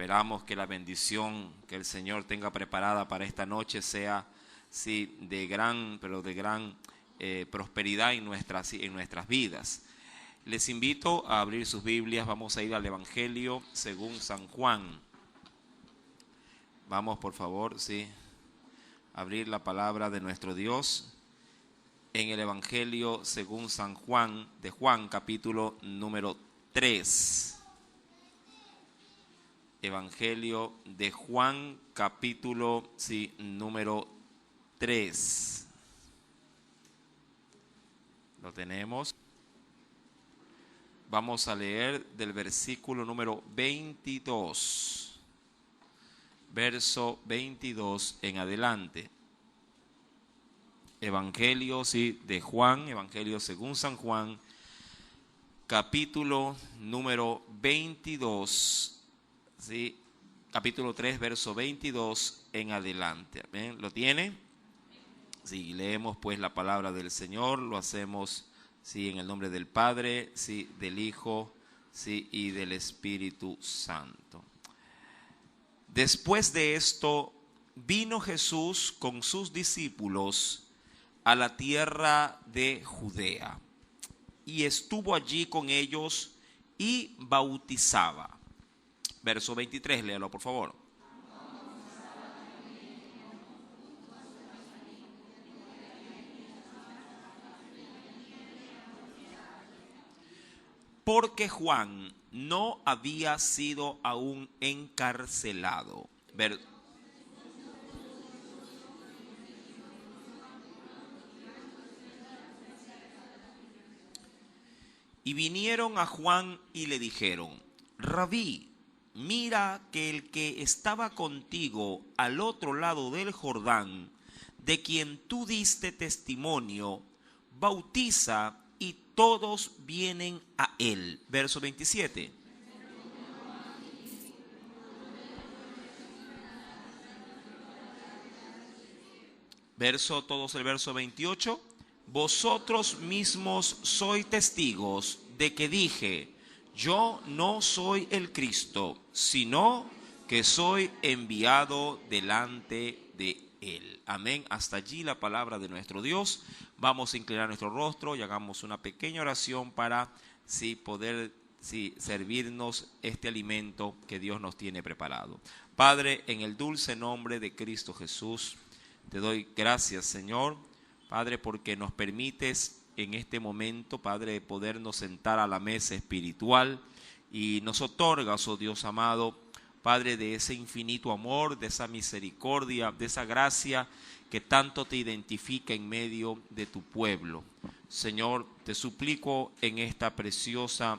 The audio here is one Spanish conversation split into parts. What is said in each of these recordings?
Esperamos que la bendición que el Señor tenga preparada para esta noche sea de gran prosperidad en nuestras vidas. Les invito a abrir sus Biblias. Vamos a ir al Evangelio según San Juan. Vamos, por favor, abrir la palabra de nuestro Dios en el Evangelio según San Juan, de Juan, capítulo número 3. Evangelio de Juan, capítulo número 3. Lo tenemos. Vamos a leer del versículo número 22. Verso 22 en adelante. Evangelio de Juan, Evangelio según San Juan, capítulo número 22. Capítulo 3, verso 22 en adelante. ¿Amén? ¿Lo tiene? Sí, leemos pues la palabra del Señor. Lo hacemos en el nombre del Padre, del Hijo, y del Espíritu Santo. Después de esto, vino Jesús con sus discípulos a la tierra de Judea, y estuvo allí con ellos y bautizaba. Verso 23, léalo por favor. Porque Juan no había sido aún encarcelado. Y vinieron a Juan y le dijeron: Rabí, mira que el que estaba contigo al otro lado del Jordán, de quien tú diste testimonio, bautiza y todos vienen a él. Verso 27. Todos el verso 28. Vosotros mismos sois testigos de que dije: yo no soy el Cristo, sino que soy enviado delante de él. Amén. Hasta allí la palabra de nuestro Dios. Vamos a inclinar nuestro rostro y hagamos una pequeña oración para poder servirnos este alimento que Dios nos tiene preparado. Padre, en el dulce nombre de Cristo Jesús, te doy gracias, Señor, Padre, porque nos permites en este momento, Padre, podernos sentar a la mesa espiritual y nos otorgas, oh Dios amado, Padre, de ese infinito amor, de esa misericordia, de esa gracia que tanto te identifica en medio de tu pueblo. Señor, te suplico en esta preciosa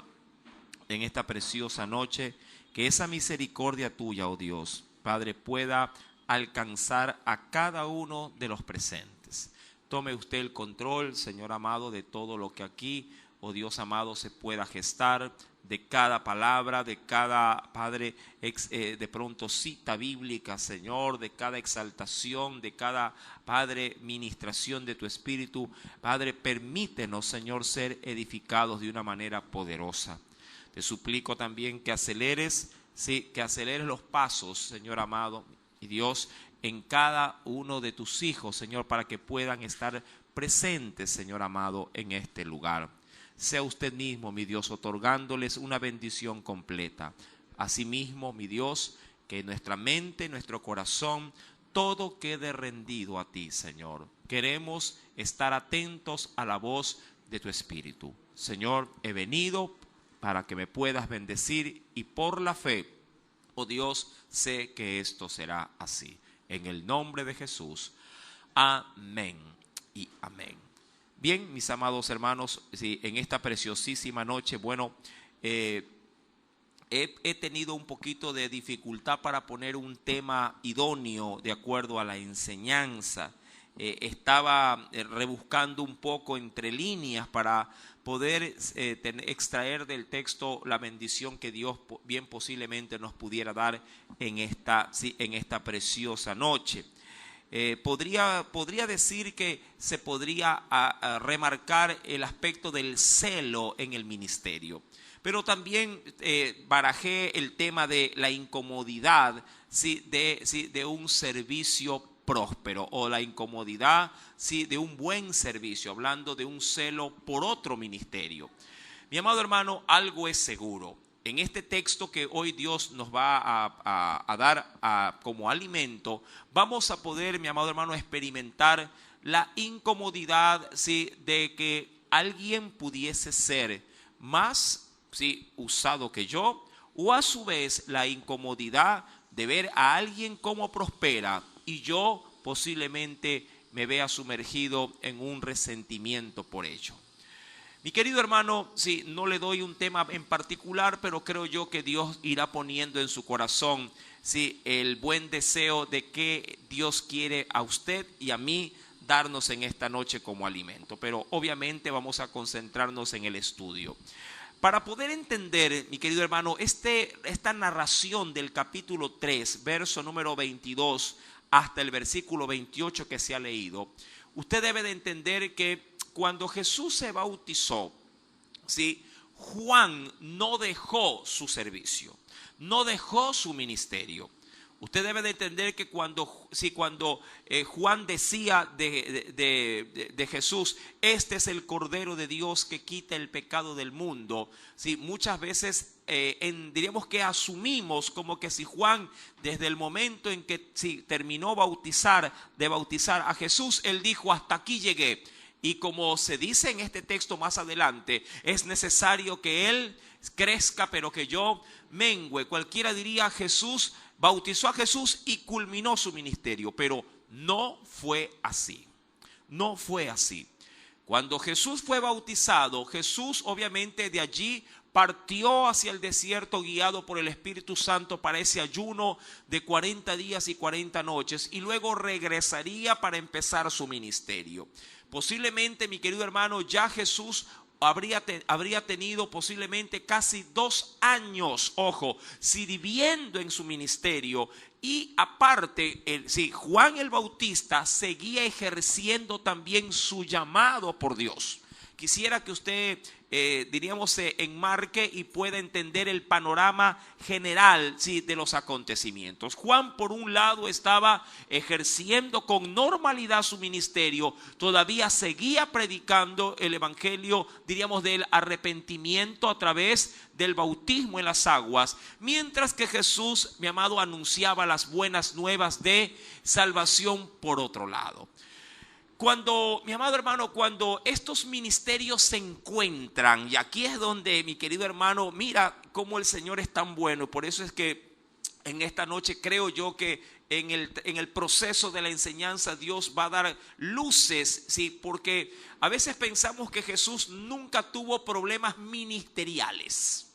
noche, que esa misericordia tuya, oh Dios, Padre, pueda alcanzar a cada uno de los presentes. Tome usted el control, Señor amado, de todo lo que aquí, oh Dios amado, se pueda gestar, de cada palabra, de cada, Padre, de pronto cita bíblica, Señor, de cada exaltación, de cada, Padre, ministración de tu Espíritu. Padre, permítenos, Señor, ser edificados de una manera poderosa. Te suplico también que aceleres los pasos, Señor amado, y Dios, en cada uno de tus hijos, Señor, para que puedan estar presentes, Señor amado, en este lugar. Sea usted mismo, mi Dios, otorgándoles una bendición completa. Asimismo, mi Dios, que nuestra mente, nuestro corazón, todo quede rendido a ti, Señor. Queremos estar atentos a la voz de tu Espíritu. Señor, he venido para que me puedas bendecir y por la fe, oh Dios, sé que esto será así. En el nombre de Jesús. Amén y amén. Bien, mis amados hermanos, en esta preciosísima noche, he tenido un poquito de dificultad para poner un tema idóneo de acuerdo a la enseñanza. Estaba rebuscando un poco entre líneas para poder extraer del texto la bendición que Dios bien posiblemente nos pudiera dar en esta preciosa noche. Podría decir que se podría remarcar el aspecto del celo en el ministerio. pero también barajé el tema de la incomodidad, ¿sí? De un servicio próspero, o la incomodidad, ¿sí? De un buen servicio, hablando de un celo por otro ministerio. Mi amado hermano, algo es seguro. En este texto que hoy Dios nos va a dar como alimento, vamos a poder, mi amado hermano, experimentar la incomodidad, ¿sí? De que alguien pudiese ser más, ¿sí? usado que yo, o a su vez la incomodidad de ver a alguien cómo prospera y yo posiblemente me vea sumergido en un resentimiento por ello. Mi querido hermano, sí, no le doy un tema en particular, pero creo yo que Dios irá poniendo en su corazón, sí, el buen deseo de que Dios quiere a usted y a mí darnos en esta noche como alimento. Pero obviamente vamos a concentrarnos en el estudio. Para poder entender, mi querido hermano, esta narración del capítulo 3, verso número 22 hasta el versículo 28 que se ha leído, usted debe de entender que cuando Jesús se bautizó, ¿sí? Juan no dejó su servicio, no dejó su ministerio. Usted debe de entender que cuando Juan decía de Jesús, este es el Cordero de Dios que quita el pecado del mundo, ¿sí? Muchas veces diríamos que asumimos como que si Juan, desde el momento en que terminó de bautizar a Jesús, él dijo, hasta aquí llegué. Y como se dice en este texto más adelante, es necesario que él crezca, pero que yo mengüe. Cualquiera diría, Jesús bautizó a Jesús y culminó su ministerio, pero no fue así. No fue así. Cuando Jesús fue bautizado, Jesús obviamente de allí partió hacia el desierto guiado por el Espíritu Santo para ese ayuno de 40 días y 40 noches y luego regresaría para empezar su ministerio. Posiblemente, mi querido hermano, ya Jesús habría tenido posiblemente casi 2 años, ojo, sirviendo en su ministerio. Y aparte, Juan el Bautista seguía ejerciendo también su llamado por Dios. Quisiera que usted, diríamos, enmarque y pueda entender el panorama general, ¿sí? de los acontecimientos. Juan, por un lado, estaba ejerciendo con normalidad su ministerio, todavía seguía predicando el evangelio, diríamos, del arrepentimiento a través del bautismo en las aguas, mientras que Jesús, mi amado, anunciaba las buenas nuevas de salvación por otro lado. Mi amado hermano, cuando estos ministerios se encuentran, y aquí es donde, mi querido hermano, mira cómo el Señor es tan bueno. Por eso es que en esta noche creo yo que en el proceso de la enseñanza Dios va a dar luces, ¿sí? Porque a veces pensamos que Jesús nunca tuvo problemas ministeriales.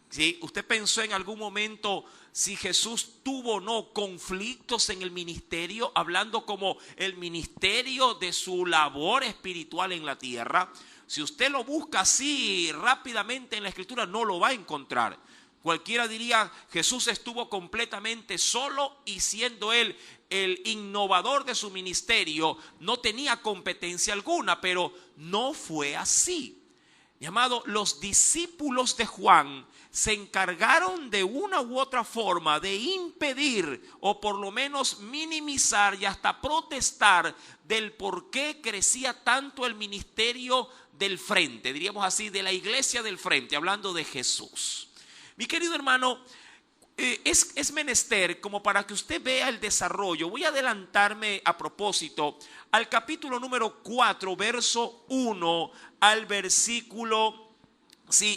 ¿Sí? ¿Usted pensó en algún momento si Jesús tuvo o no conflictos en el ministerio, hablando como el ministerio de su labor espiritual en la tierra? Si usted lo busca así rápidamente en la Escritura, no lo va a encontrar. Cualquiera diría, Jesús estuvo completamente solo y siendo él el innovador de su ministerio, no tenía competencia alguna, pero no fue así. Mi amado, los discípulos de Juan se encargaron de una u otra forma de impedir o por lo menos minimizar y hasta protestar del por qué crecía tanto el ministerio del frente, diríamos así, de la iglesia del frente, hablando de Jesús. Mi querido hermano, es menester como para que usted vea el desarrollo. Voy a adelantarme a propósito al capítulo número 4, verso 1 al versículo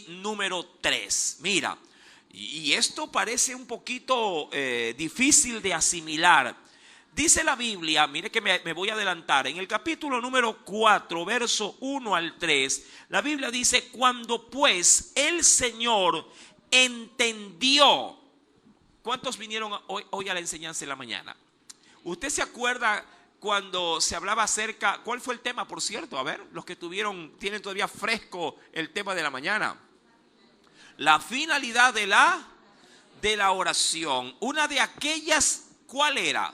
número 3. Mira, y esto parece un poquito difícil de asimilar. Dice la Biblia, mire que me voy a adelantar, en el capítulo número 4, verso 1 al 3, la Biblia dice, cuando pues el Señor entendió. ¿Cuántos vinieron hoy a la enseñanza en la mañana? ¿Usted se acuerda cuando se hablaba acerca, cuál fue el tema, por cierto? A ver, los que tienen todavía fresco el tema de la mañana. La finalidad de la oración. Una de aquellas, ¿cuál era?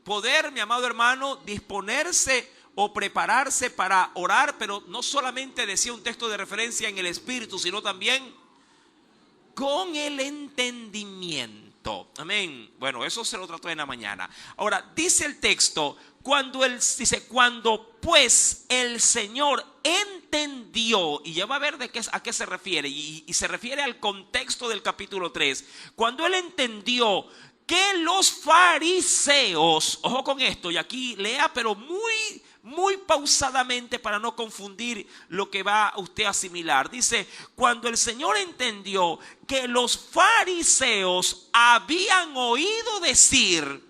Poder, mi amado hermano, disponerse o prepararse para orar, pero no solamente decía un texto de referencia en el Espíritu, sino también con el entendimiento. Amén. Bueno, eso se lo trató en la mañana. Ahora, dice el texto, cuando pues el Señor entendió, y ya va a ver a qué se refiere, y se refiere al contexto del capítulo 3, cuando él entendió que los fariseos, ojo con esto, y aquí lea, pero muy pausadamente para no confundir lo que va usted a asimilar. Dice, cuando el Señor entendió que los fariseos habían oído decir,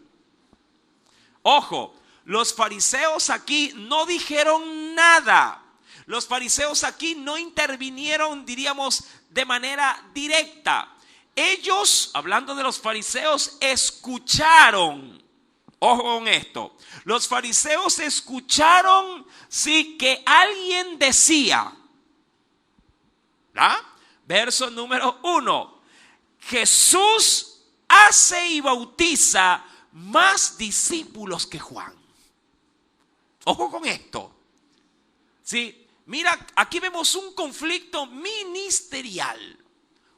ojo, los fariseos aquí no dijeron nada. Los fariseos aquí no intervinieron, diríamos, de manera directa. Ellos, hablando de los fariseos, escucharon. Ojo con esto. Los fariseos escucharon, sí, que alguien decía. ¿Ah? Verso número 1. Jesús hace y bautiza más discípulos que Juan. Ojo con esto. Sí, mira, aquí vemos un conflicto ministerial.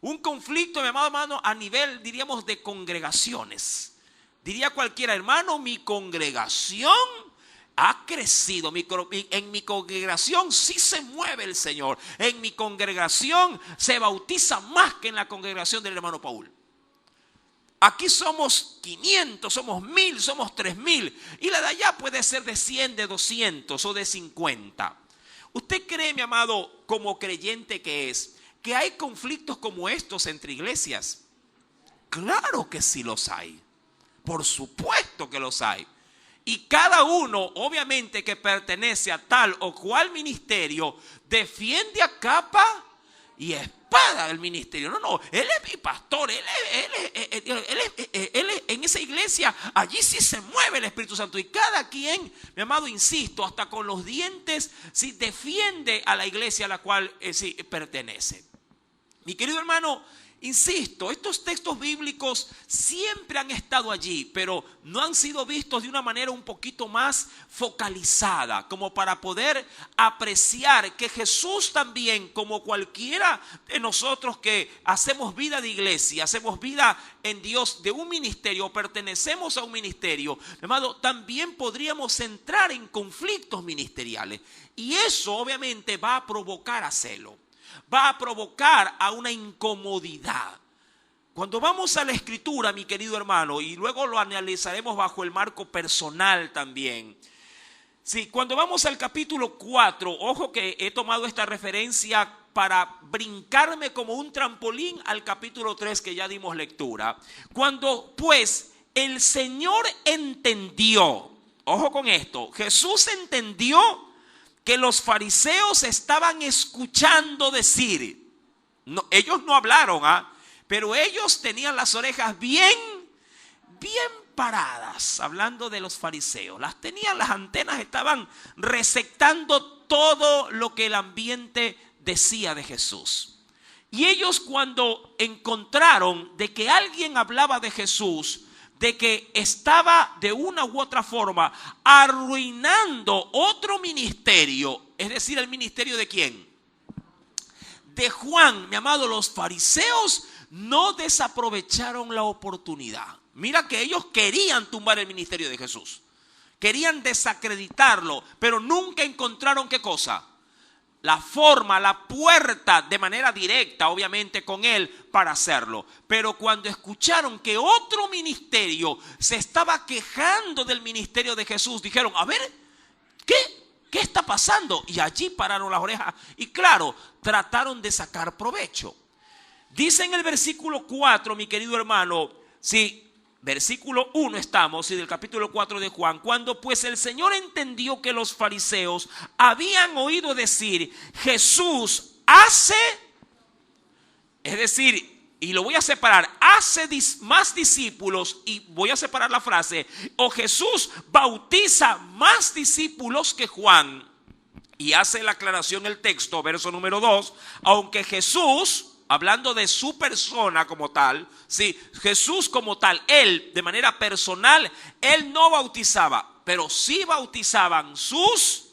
Un conflicto, mi amado hermano, a nivel, diríamos, de congregaciones. Diría cualquiera, hermano, mi congregación ha crecido. En mi congregación sí se mueve el Señor. En mi congregación se bautiza más que en la congregación del hermano Paul. Aquí somos 500, somos 1000, somos 3000. Y la de allá puede ser de 100, de 200 o de 50. ¿Usted cree, mi amado, como creyente que es, que hay conflictos como estos entre iglesias? Claro que sí los hay. Por supuesto que los hay. Y cada uno, obviamente, que pertenece a tal o cual ministerio, defiende a capa y espada el ministerio. No, él es mi pastor, él en esa iglesia, allí sí se mueve el Espíritu Santo. Y cada quien, mi amado, insisto, hasta con los dientes, sí defiende a la iglesia a la cual sí pertenece. Mi querido hermano, insisto, estos textos bíblicos siempre han estado allí, pero no han sido vistos de una manera un poquito más focalizada, como para poder apreciar que Jesús también, como cualquiera de nosotros que hacemos vida de iglesia, hacemos vida en Dios de un ministerio, pertenecemos a un ministerio, amado, también podríamos entrar en conflictos ministeriales. Y eso obviamente va a provocar a celo. Va a provocar a una incomodidad. Cuando vamos a la Escritura, mi querido hermano, y luego lo analizaremos bajo el marco personal también. Sí, cuando vamos al capítulo 4, ojo que he tomado esta referencia para brincarme como un trampolín al capítulo 3 que ya dimos lectura. Cuando pues el Señor entendió, ojo con esto, Jesús entendió que los fariseos estaban escuchando decir, no, ellos no hablaron, pero ellos tenían las orejas bien paradas, hablando de los fariseos. Las tenían, las antenas estaban receptando todo lo que el ambiente decía de Jesús. Y ellos, cuando encontraron de que alguien hablaba de Jesús, de que estaba de una u otra forma arruinando otro ministerio, es decir, el ministerio de ¿quién? De Juan, mi amado, los fariseos no desaprovecharon la oportunidad. Mira que ellos querían tumbar el ministerio de Jesús, querían desacreditarlo, pero nunca encontraron ¿qué cosa? La forma, la puerta de manera directa, obviamente con él, para hacerlo. Pero cuando escucharon que otro ministerio se estaba quejando del ministerio de Jesús, dijeron, a ver, ¿qué está pasando? Y allí pararon las orejas y claro, trataron de sacar provecho. Dice en el versículo 4, mi querido hermano, sí, versículo 1 estamos, y del capítulo 4 de Juan. Cuando pues el Señor entendió que los fariseos habían oído decir, Jesús hace, es decir, y lo voy a separar, hace más discípulos, y voy a separar la frase, o Jesús bautiza más discípulos que Juan. Y hace la aclaración el texto, verso número 2, aunque Jesús, hablando de su persona como tal, sí, Jesús como tal, él de manera personal, él no bautizaba. pero sí bautizaban sus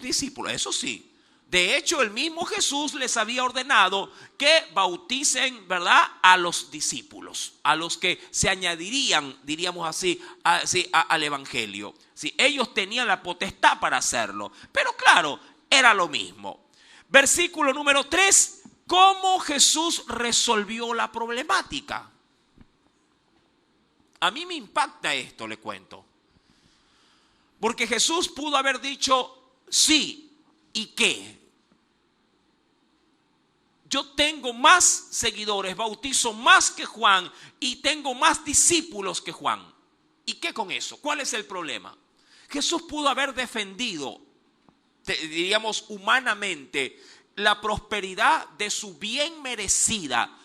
discípulos, eso sí. De hecho, el mismo Jesús les había ordenado que bauticen, ¿verdad?, a los discípulos, a los que se añadirían, diríamos así, al evangelio. Sí, ellos tenían la potestad para hacerlo, pero claro, era lo mismo. Versículo número 3, ¿cómo Jesús resolvió la problemática? A mí me impacta esto, le cuento. Porque Jesús pudo haber dicho, sí, ¿y qué? Yo tengo más seguidores, bautizo más que Juan y tengo más discípulos que Juan. ¿Y qué con eso? ¿Cuál es el problema? Jesús pudo haber defendido, diríamos humanamente, la prosperidad de su bien merecida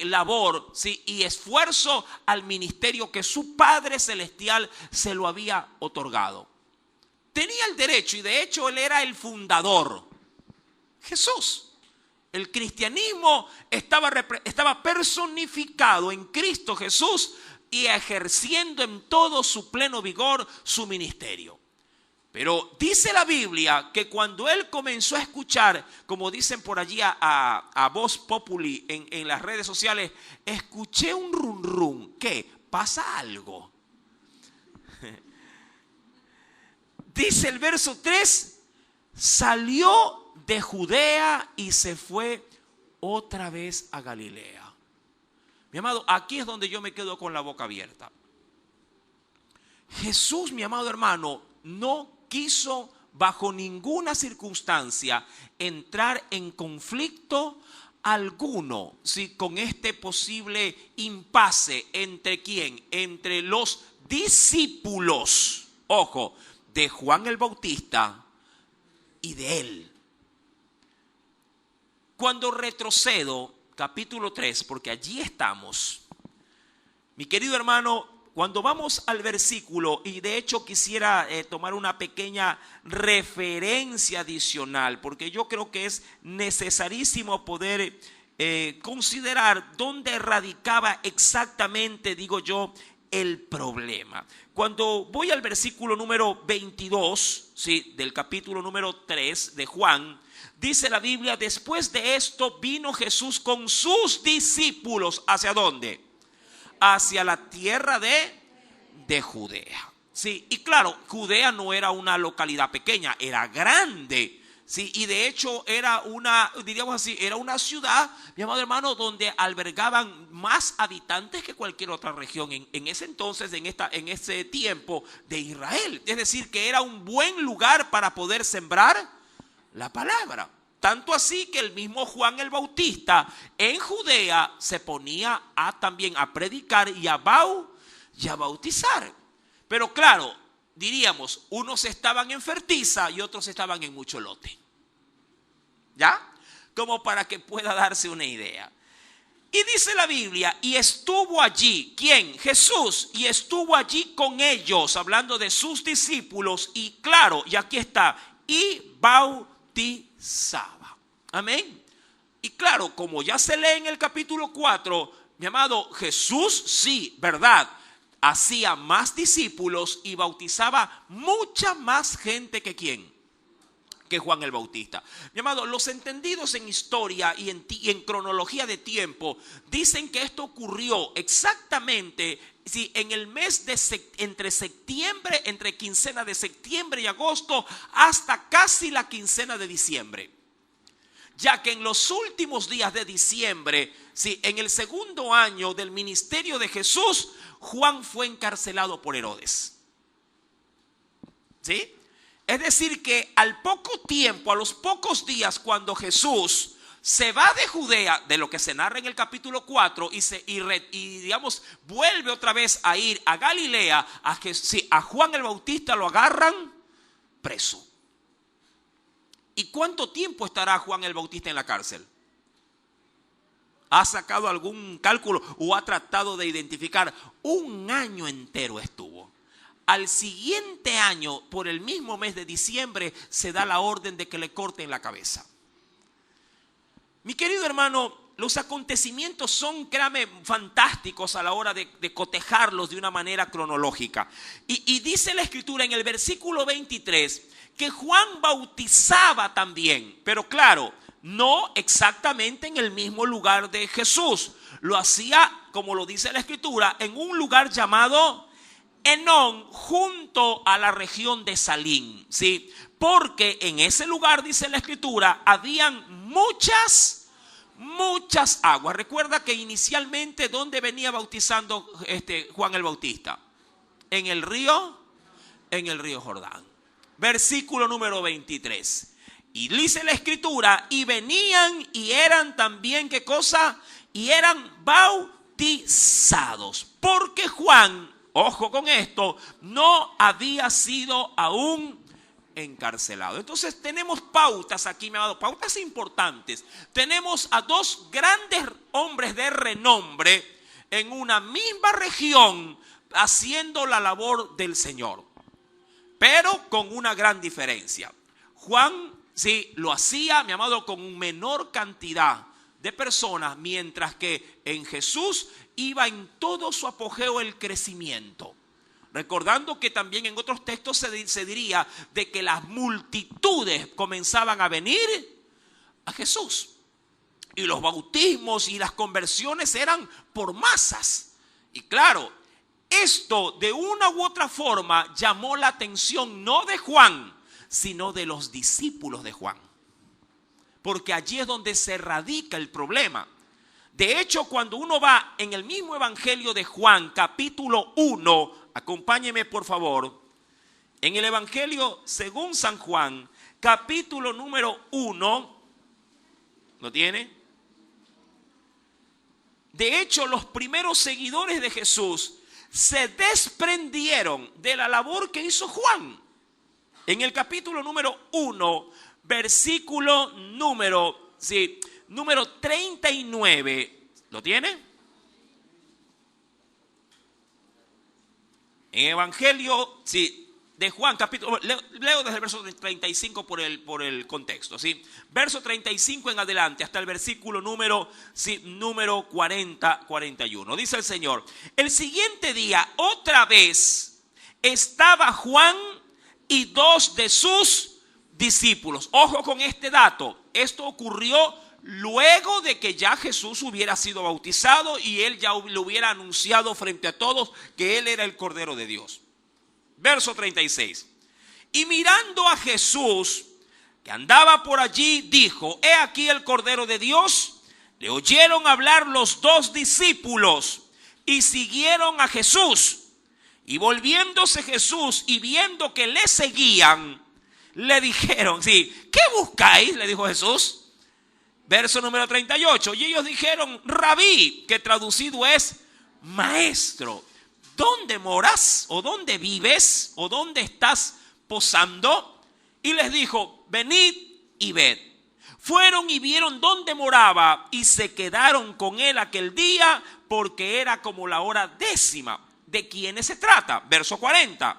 labor y esfuerzo al ministerio que su Padre Celestial se lo había otorgado. Tenía el derecho y de hecho él era el fundador. Jesús. El cristianismo estaba personificado en Cristo Jesús y ejerciendo en todo su pleno vigor su ministerio. Pero dice la Biblia que cuando él comenzó a escuchar, como dicen por allí a Voz Populi en las redes sociales, escuché un rum rum. ¿Qué? ¿Pasa algo? Dice el verso 3, salió de Judea y se fue otra vez a Galilea. Mi amado, aquí es donde yo me quedo con la boca abierta. Jesús, mi amado hermano, no quiso bajo ninguna circunstancia entrar en conflicto alguno, ¿sí?, con este posible impasse entre ¿quién? Entre los discípulos, ojo, de Juan el Bautista y de él. Cuando retrocedo, capítulo 3, porque allí estamos, mi querido hermano, cuando vamos al versículo, y de hecho quisiera tomar una pequeña referencia adicional, porque yo creo que es necesarísimo poder considerar dónde radicaba exactamente, digo yo, el problema. Cuando voy al versículo número 22, ¿sí?, del capítulo número 3 de Juan, dice la Biblia, después de esto vino Jesús con sus discípulos. ¿Hacia dónde? Hacia la tierra de Judea. Sí, y claro, Judea no era una localidad pequeña, era grande. Sí, y de hecho era una, diríamos así, era una ciudad, mi amado hermano, donde albergaban más habitantes que cualquier otra región en ese entonces, en ese tiempo de Israel. Es decir, que era un buen lugar para poder sembrar la palabra. Tanto así que el mismo Juan el Bautista en Judea se ponía también a predicar y a bautizar. Pero claro, diríamos, unos estaban en Fertiza y otros estaban en mucho lote. ¿Ya? Como para que pueda darse una idea. Y dice la Biblia, y estuvo allí, ¿quién? Jesús, y estuvo allí con ellos, hablando de sus discípulos, y claro, y aquí está, y bautizaba. Amén. Y claro, como ya se lee en el capítulo 4, mi amado, Jesús, sí, verdad, hacía más discípulos y bautizaba mucha más gente que ¿quién? Que Juan el Bautista. Mi amado, los entendidos en historia y en cronología de tiempo dicen que esto ocurrió exactamente en el mes de entre quincena de septiembre y agosto hasta casi la quincena de diciembre. Ya que en los últimos días de diciembre, en el segundo año del ministerio de Jesús, Juan fue encarcelado por Herodes. ¿Sí? Es decir que al poco tiempo, a los pocos días, cuando Jesús se va de Judea, de lo que se narra en el capítulo 4, y digamos, vuelve otra vez a ir a Galilea, a Juan el Bautista lo agarran preso. ¿Y cuánto tiempo estará Juan el Bautista en la cárcel? ¿Ha sacado algún cálculo o ha tratado de identificar? Un año entero estuvo. Al siguiente año, por el mismo mes de diciembre, se da la orden de que le corten la cabeza. Mi querido hermano, los acontecimientos son, créame, fantásticos a la hora de cotejarlos de una manera cronológica. Y dice la Escritura en el versículo 23 que Juan bautizaba también, pero claro, no exactamente en el mismo lugar de Jesús. Lo hacía, como lo dice la Escritura, en un lugar llamado Enón, junto a la región de Salim, ¿sí? Porque en ese lugar, dice la Escritura, habían muchas aguas. Recuerda que inicialmente, ¿dónde venía bautizando Juan el Bautista? En el río Jordán. Versículo número 23. Y dice la Escritura, y venían y eran también, ¿qué cosa? Y eran bautizados. Porque Juan, ojo con esto, no había sido aún encarcelado. Entonces tenemos pautas aquí, mi amado, pautas importantes. Tenemos a dos grandes hombres de renombre en una misma región haciendo la labor del Señor, pero con una gran diferencia. Juan sí lo hacía, mi amado, con menor cantidad de personas, mientras que en Jesús iba en todo su apogeo el crecimiento. Recordando que también en otros textos se diría de que las multitudes comenzaban a venir a Jesús. Y los bautismos y las conversiones eran por masas. Y claro, esto de una u otra forma llamó la atención no de Juan, sino de los discípulos de Juan. Porque allí es donde se radica el problema. De hecho, cuando uno va en el mismo Evangelio de Juan, capítulo 1, acompáñeme por favor, en el Evangelio según San Juan, capítulo número 1, ¿lo tiene? De hecho, los primeros seguidores de Jesús se desprendieron de la labor que hizo Juan. En el capítulo número 1, versículo número 39, ¿lo tiene? En Evangelio, de Juan, capítulo, leo desde el verso 35 por el contexto, ¿sí? Verso 35 en adelante, hasta el versículo número 41. Dice el Señor, el siguiente día, otra vez, estaba Juan y dos de sus discípulos. Ojo con este dato, esto ocurrió luego de que ya Jesús hubiera sido bautizado y él ya lo hubiera anunciado frente a todos que él era el Cordero de Dios. Verso 36. Y mirando a Jesús, que andaba por allí, dijo, he aquí el Cordero de Dios. Le oyeron hablar los dos discípulos y siguieron a Jesús. Y volviéndose Jesús y viendo que le seguían, le dijeron, ¿qué buscáis? Le dijo Jesús. Verso número 38, y ellos dijeron, Rabí, que traducido es maestro, ¿dónde moras? ¿O dónde vives? ¿O dónde estás posando? Y les dijo, venid y ved. Fueron y vieron dónde moraba y se quedaron con él aquel día porque era como la hora 10:00. ¿De quiénes se trata? Verso 40,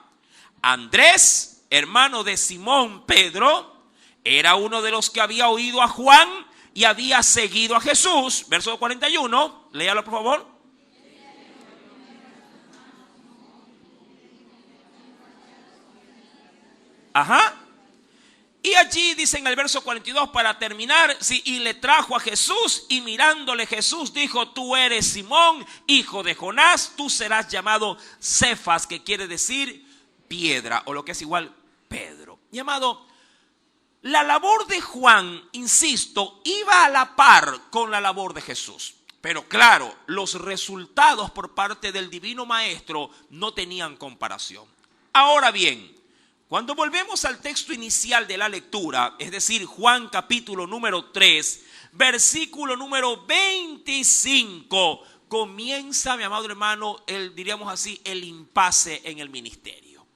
Andrés, hermano de Simón Pedro, era uno de los que había oído a Juan y había seguido a Jesús. Verso 41, léalo por favor. Ajá. Y allí dice en el verso 42 para terminar, y le trajo a Jesús y mirándole Jesús dijo, tú eres Simón, hijo de Jonás, tú serás llamado Cefas, que quiere decir piedra, o lo que es igual Pedro. Mi amado, la labor de Juan, insisto, iba a la par con la labor de Jesús. Pero claro, los resultados por parte del Divino Maestro no tenían comparación. Ahora bien, cuando volvemos al texto inicial de la lectura, es decir, Juan capítulo número 3, versículo número 25, comienza, mi amado hermano, diríamos así, el impasse en el ministerio.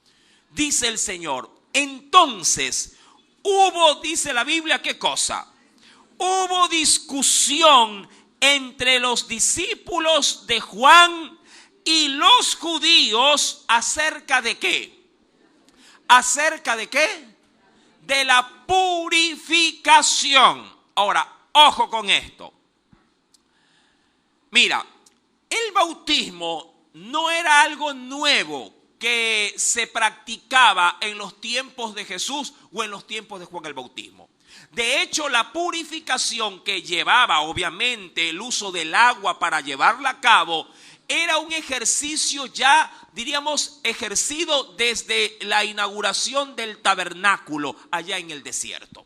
Dice el Señor, entonces hubo, dice la Biblia, ¿qué cosa? Hubo discusión entre los discípulos de Juan y los judíos acerca de ¿qué? ¿Acerca de qué? De la purificación. Ahora, ojo con esto. Mira, el bautismo no era algo nuevo que se practicaba en los tiempos de Jesús o en los tiempos de Juan el Bautismo. De hecho, la purificación que llevaba, obviamente, el uso del agua para llevarla a cabo, era un ejercicio ya, diríamos, ejercido desde la inauguración del tabernáculo allá en el desierto.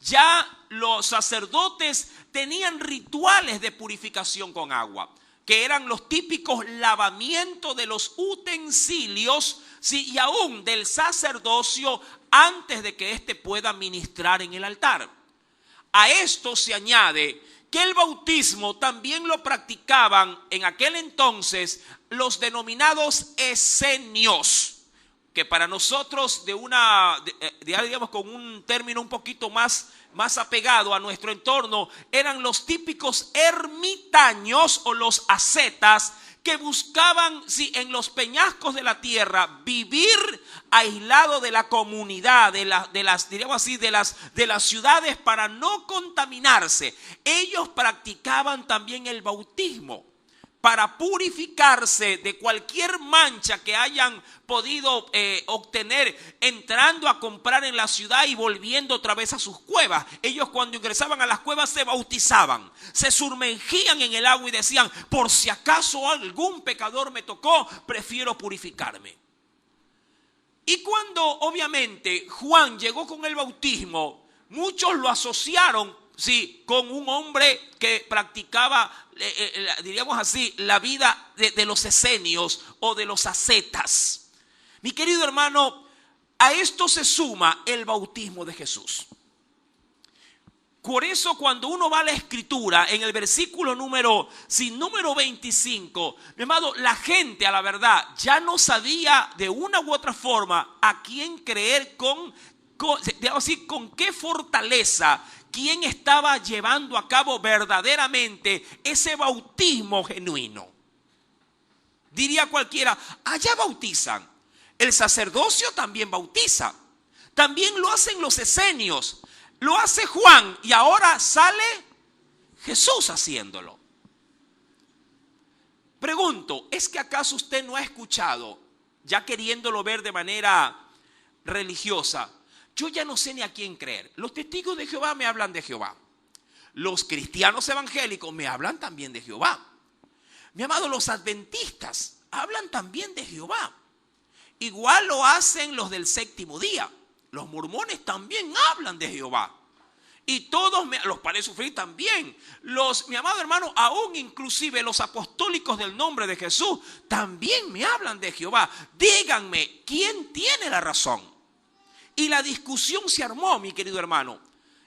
Ya los sacerdotes tenían rituales de purificación con agua, que eran los típicos lavamientos de los utensilios, sí, y aún del sacerdocio antes de que éste pueda ministrar en el altar. A esto se añade que el bautismo también lo practicaban en aquel entonces los denominados esenios, que para nosotros digamos con un término un poquito más apegado a nuestro entorno, eran los típicos ermitaños o los ascetas que buscaban, sí, en los peñascos de la tierra vivir aislado de la comunidad, diríamos así, de las ciudades para no contaminarse. Ellos practicaban también el bautismo para purificarse de cualquier mancha que hayan podido obtener entrando a comprar en la ciudad y volviendo otra vez a sus cuevas. Ellos cuando ingresaban a las cuevas se bautizaban, se sumergían en el agua y decían: por si acaso algún pecador me tocó, prefiero purificarme. Y cuando obviamente Juan llegó con el bautismo, muchos lo asociaron, sí, con un hombre que practicaba, diríamos así, la vida de los esenios o de los ascetas. Mi querido hermano, a esto se suma el bautismo de Jesús. Por eso cuando uno va a la escritura, en el versículo número 25, mi amado, la gente a la verdad ya no sabía de una u otra forma a quién creer, con qué fortaleza, quién estaba llevando a cabo verdaderamente ese bautismo genuino. Diría cualquiera: allá bautizan. El sacerdocio también bautiza. También lo hacen los esenios. Lo hace Juan y ahora sale Jesús haciéndolo. Pregunto, ¿es que acaso usted no ha escuchado, ya queriéndolo ver de manera religiosa? Yo ya no sé ni a quién creer. Los testigos de Jehová me hablan de Jehová. Los cristianos evangélicos me hablan también de Jehová. Mi amado, los adventistas hablan también de Jehová. Igual lo hacen los del séptimo día. Los mormones también hablan de Jehová. Y todos, los para sufrir también. Mi amado hermano, aún inclusive los apostólicos del nombre de Jesús también me hablan de Jehová. Díganme, ¿quién tiene la razón? Y la discusión se armó, mi querido hermano.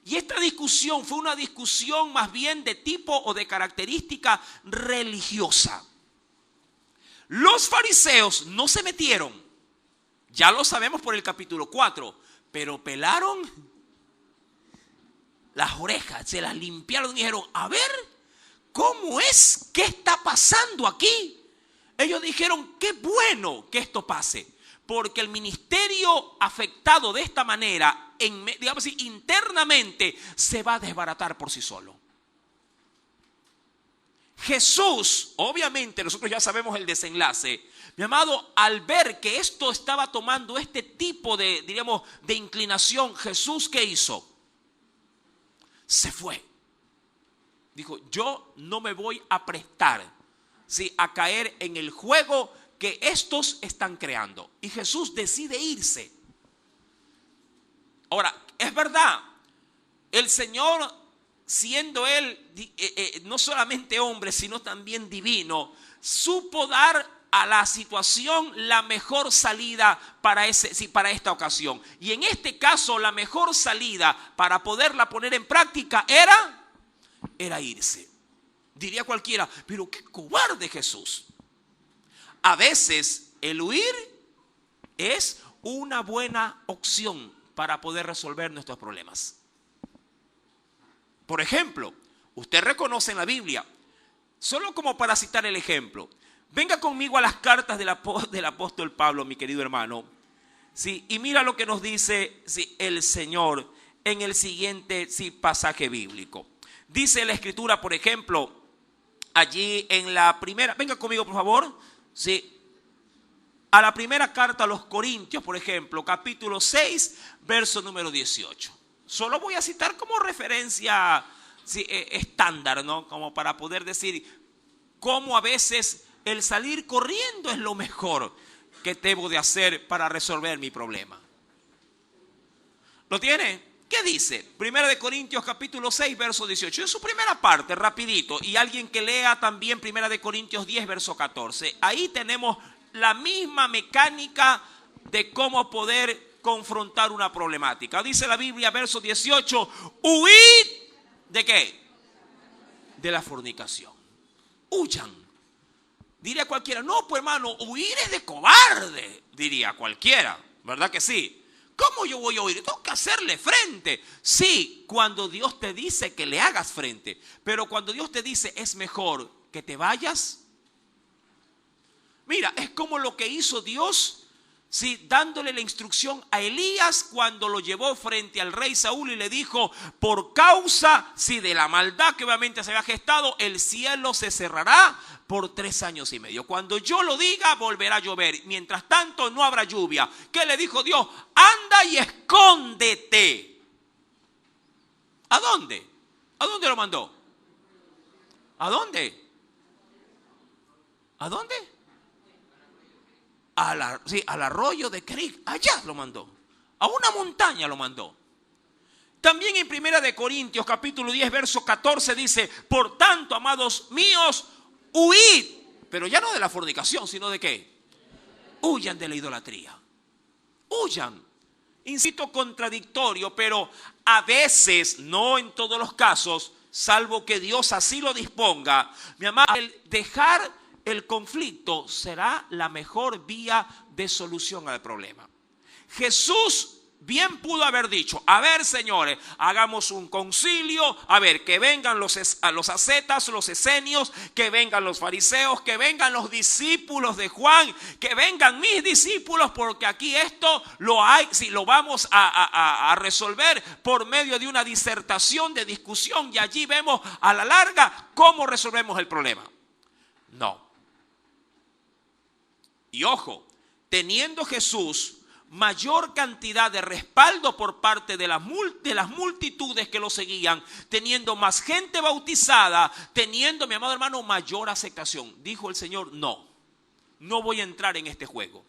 Y esta discusión fue una discusión más bien de tipo o de característica religiosa. Los fariseos no se metieron. Ya lo sabemos por el capítulo 4. Pero pelaron las orejas, se las limpiaron y dijeron: a ver, ¿cómo es? ¿Qué está pasando aquí? Ellos dijeron: qué bueno que esto pase, porque el ministerio afectado de esta manera, digamos así, internamente, se va a desbaratar por sí solo. Jesús, obviamente nosotros ya sabemos el desenlace. Mi amado, al ver que esto estaba tomando este tipo de, diríamos, de inclinación, Jesús, ¿qué hizo? Se fue. Dijo: yo no me voy a prestar, ¿sí?, a caer en el juego que estos están creando. Y Jesús decide irse. Ahora, es verdad, el Señor, siendo Él no solamente hombre, sino también divino, supo dar a la situación la mejor salida para esta ocasión. Y en este caso, la mejor salida para poderla poner en práctica era irse. Diría cualquiera: pero qué cobarde Jesús. A veces el huir es una buena opción para poder resolver nuestros problemas. Por ejemplo, usted reconoce en la Biblia, solo como para citar el ejemplo, venga conmigo a las cartas del apóstol Pablo, mi querido hermano. Sí, y mira lo que nos dice, sí, el Señor en el siguiente, sí, pasaje bíblico. Dice la Escritura, por ejemplo, allí en la primera, venga conmigo por favor, sí, a la primera carta a los Corintios, por ejemplo, capítulo 6, verso número 18. Solo voy a citar como referencia estándar, ¿no? Como para poder decir cómo a veces el salir corriendo es lo mejor que debo de hacer para resolver mi problema. ¿Lo tiene? ¿Qué dice? Primera de Corintios capítulo 6, verso 18. En su primera parte, rapidito. Y alguien que lea también Primera de Corintios 10, verso 14. Ahí tenemos la misma mecánica de cómo poder confrontar una problemática. Dice la Biblia, verso 18, huid ¿de qué? De la fornicación. Huyan. Diría cualquiera, no, pues hermano, huir es de cobarde, diría cualquiera, ¿verdad que sí? ¿Cómo yo voy a huir? Tengo que hacerle frente. Sí, cuando Dios te dice que le hagas frente, pero cuando Dios te dice es mejor que te vayas. Mira, es como lo que hizo Dios, sí, dándole la instrucción a Elías cuando lo llevó frente al rey Saúl y le dijo, por causa, sí, de la maldad que obviamente se había gestado, el cielo se cerrará por 3 años y medio. Cuando yo lo diga, volverá a llover. Mientras tanto, no habrá lluvia. ¿Qué le dijo Dios? Anda y escóndete. ¿A dónde? ¿A dónde lo mandó? ¿A dónde? ¿A dónde? Al arroyo de Creek, allá lo mandó, a una montaña lo mandó. También en Primera de Corintios capítulo 10 verso 14 dice, por tanto, amados míos, huid, pero ya no de la fornicación, sino de qué, huyan de la idolatría, huyan. Incito contradictorio, pero a veces, no en todos los casos, salvo que Dios así lo disponga, mi amado, el dejar el conflicto será la mejor vía de solución al problema. Jesús bien pudo haber dicho, a ver señores, hagamos un concilio, a ver, que vengan los ascetas, los esenios, que vengan los fariseos, que vengan los discípulos de Juan, que vengan mis discípulos, porque aquí esto lo vamos a resolver por medio de una disertación, de discusión, y allí vemos a la larga cómo resolvemos el problema. No. Y ojo, teniendo Jesús mayor cantidad de respaldo por parte de las multitudes que lo seguían, teniendo más gente bautizada, teniendo, mi amado hermano, mayor aceptación, dijo el Señor, no voy a entrar en este juego.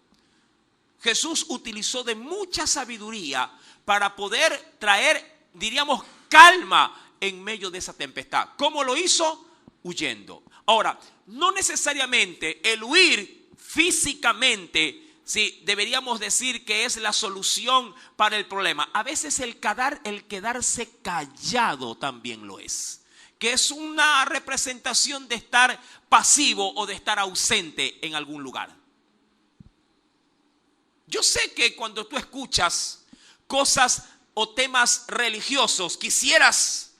Jesús utilizó de mucha sabiduría para poder traer, diríamos, calma en medio de esa tempestad. ¿Cómo lo hizo? Huyendo. Ahora, no necesariamente el huir físicamente, sí, deberíamos decir que es la solución para el problema. A veces el quedarse callado también lo es, que es una representación de estar pasivo o de estar ausente en algún lugar. Yo sé que cuando tú escuchas cosas o temas religiosos, quisieras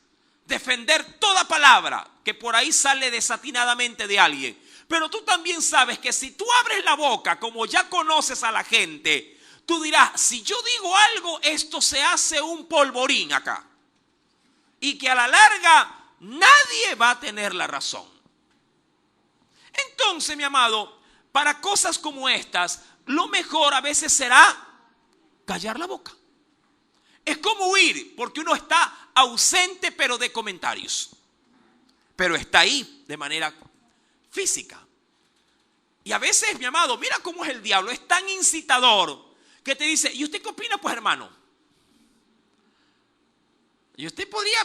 defender toda palabra que por ahí sale desatinadamente de alguien. Pero tú también sabes que si tú abres la boca, como ya conoces a la gente, tú dirás, si yo digo algo, esto se hace un polvorín acá. Y que a la larga nadie va a tener la razón. Entonces, mi amado, para cosas como estas, lo mejor a veces será callar la boca. Es como huir, porque uno está ausente pero de comentarios. Pero está ahí de manera física. Y a veces, mi amado, mira cómo es el diablo, es tan incitador que te dice, ¿y usted qué opina, pues, hermano? Y usted podría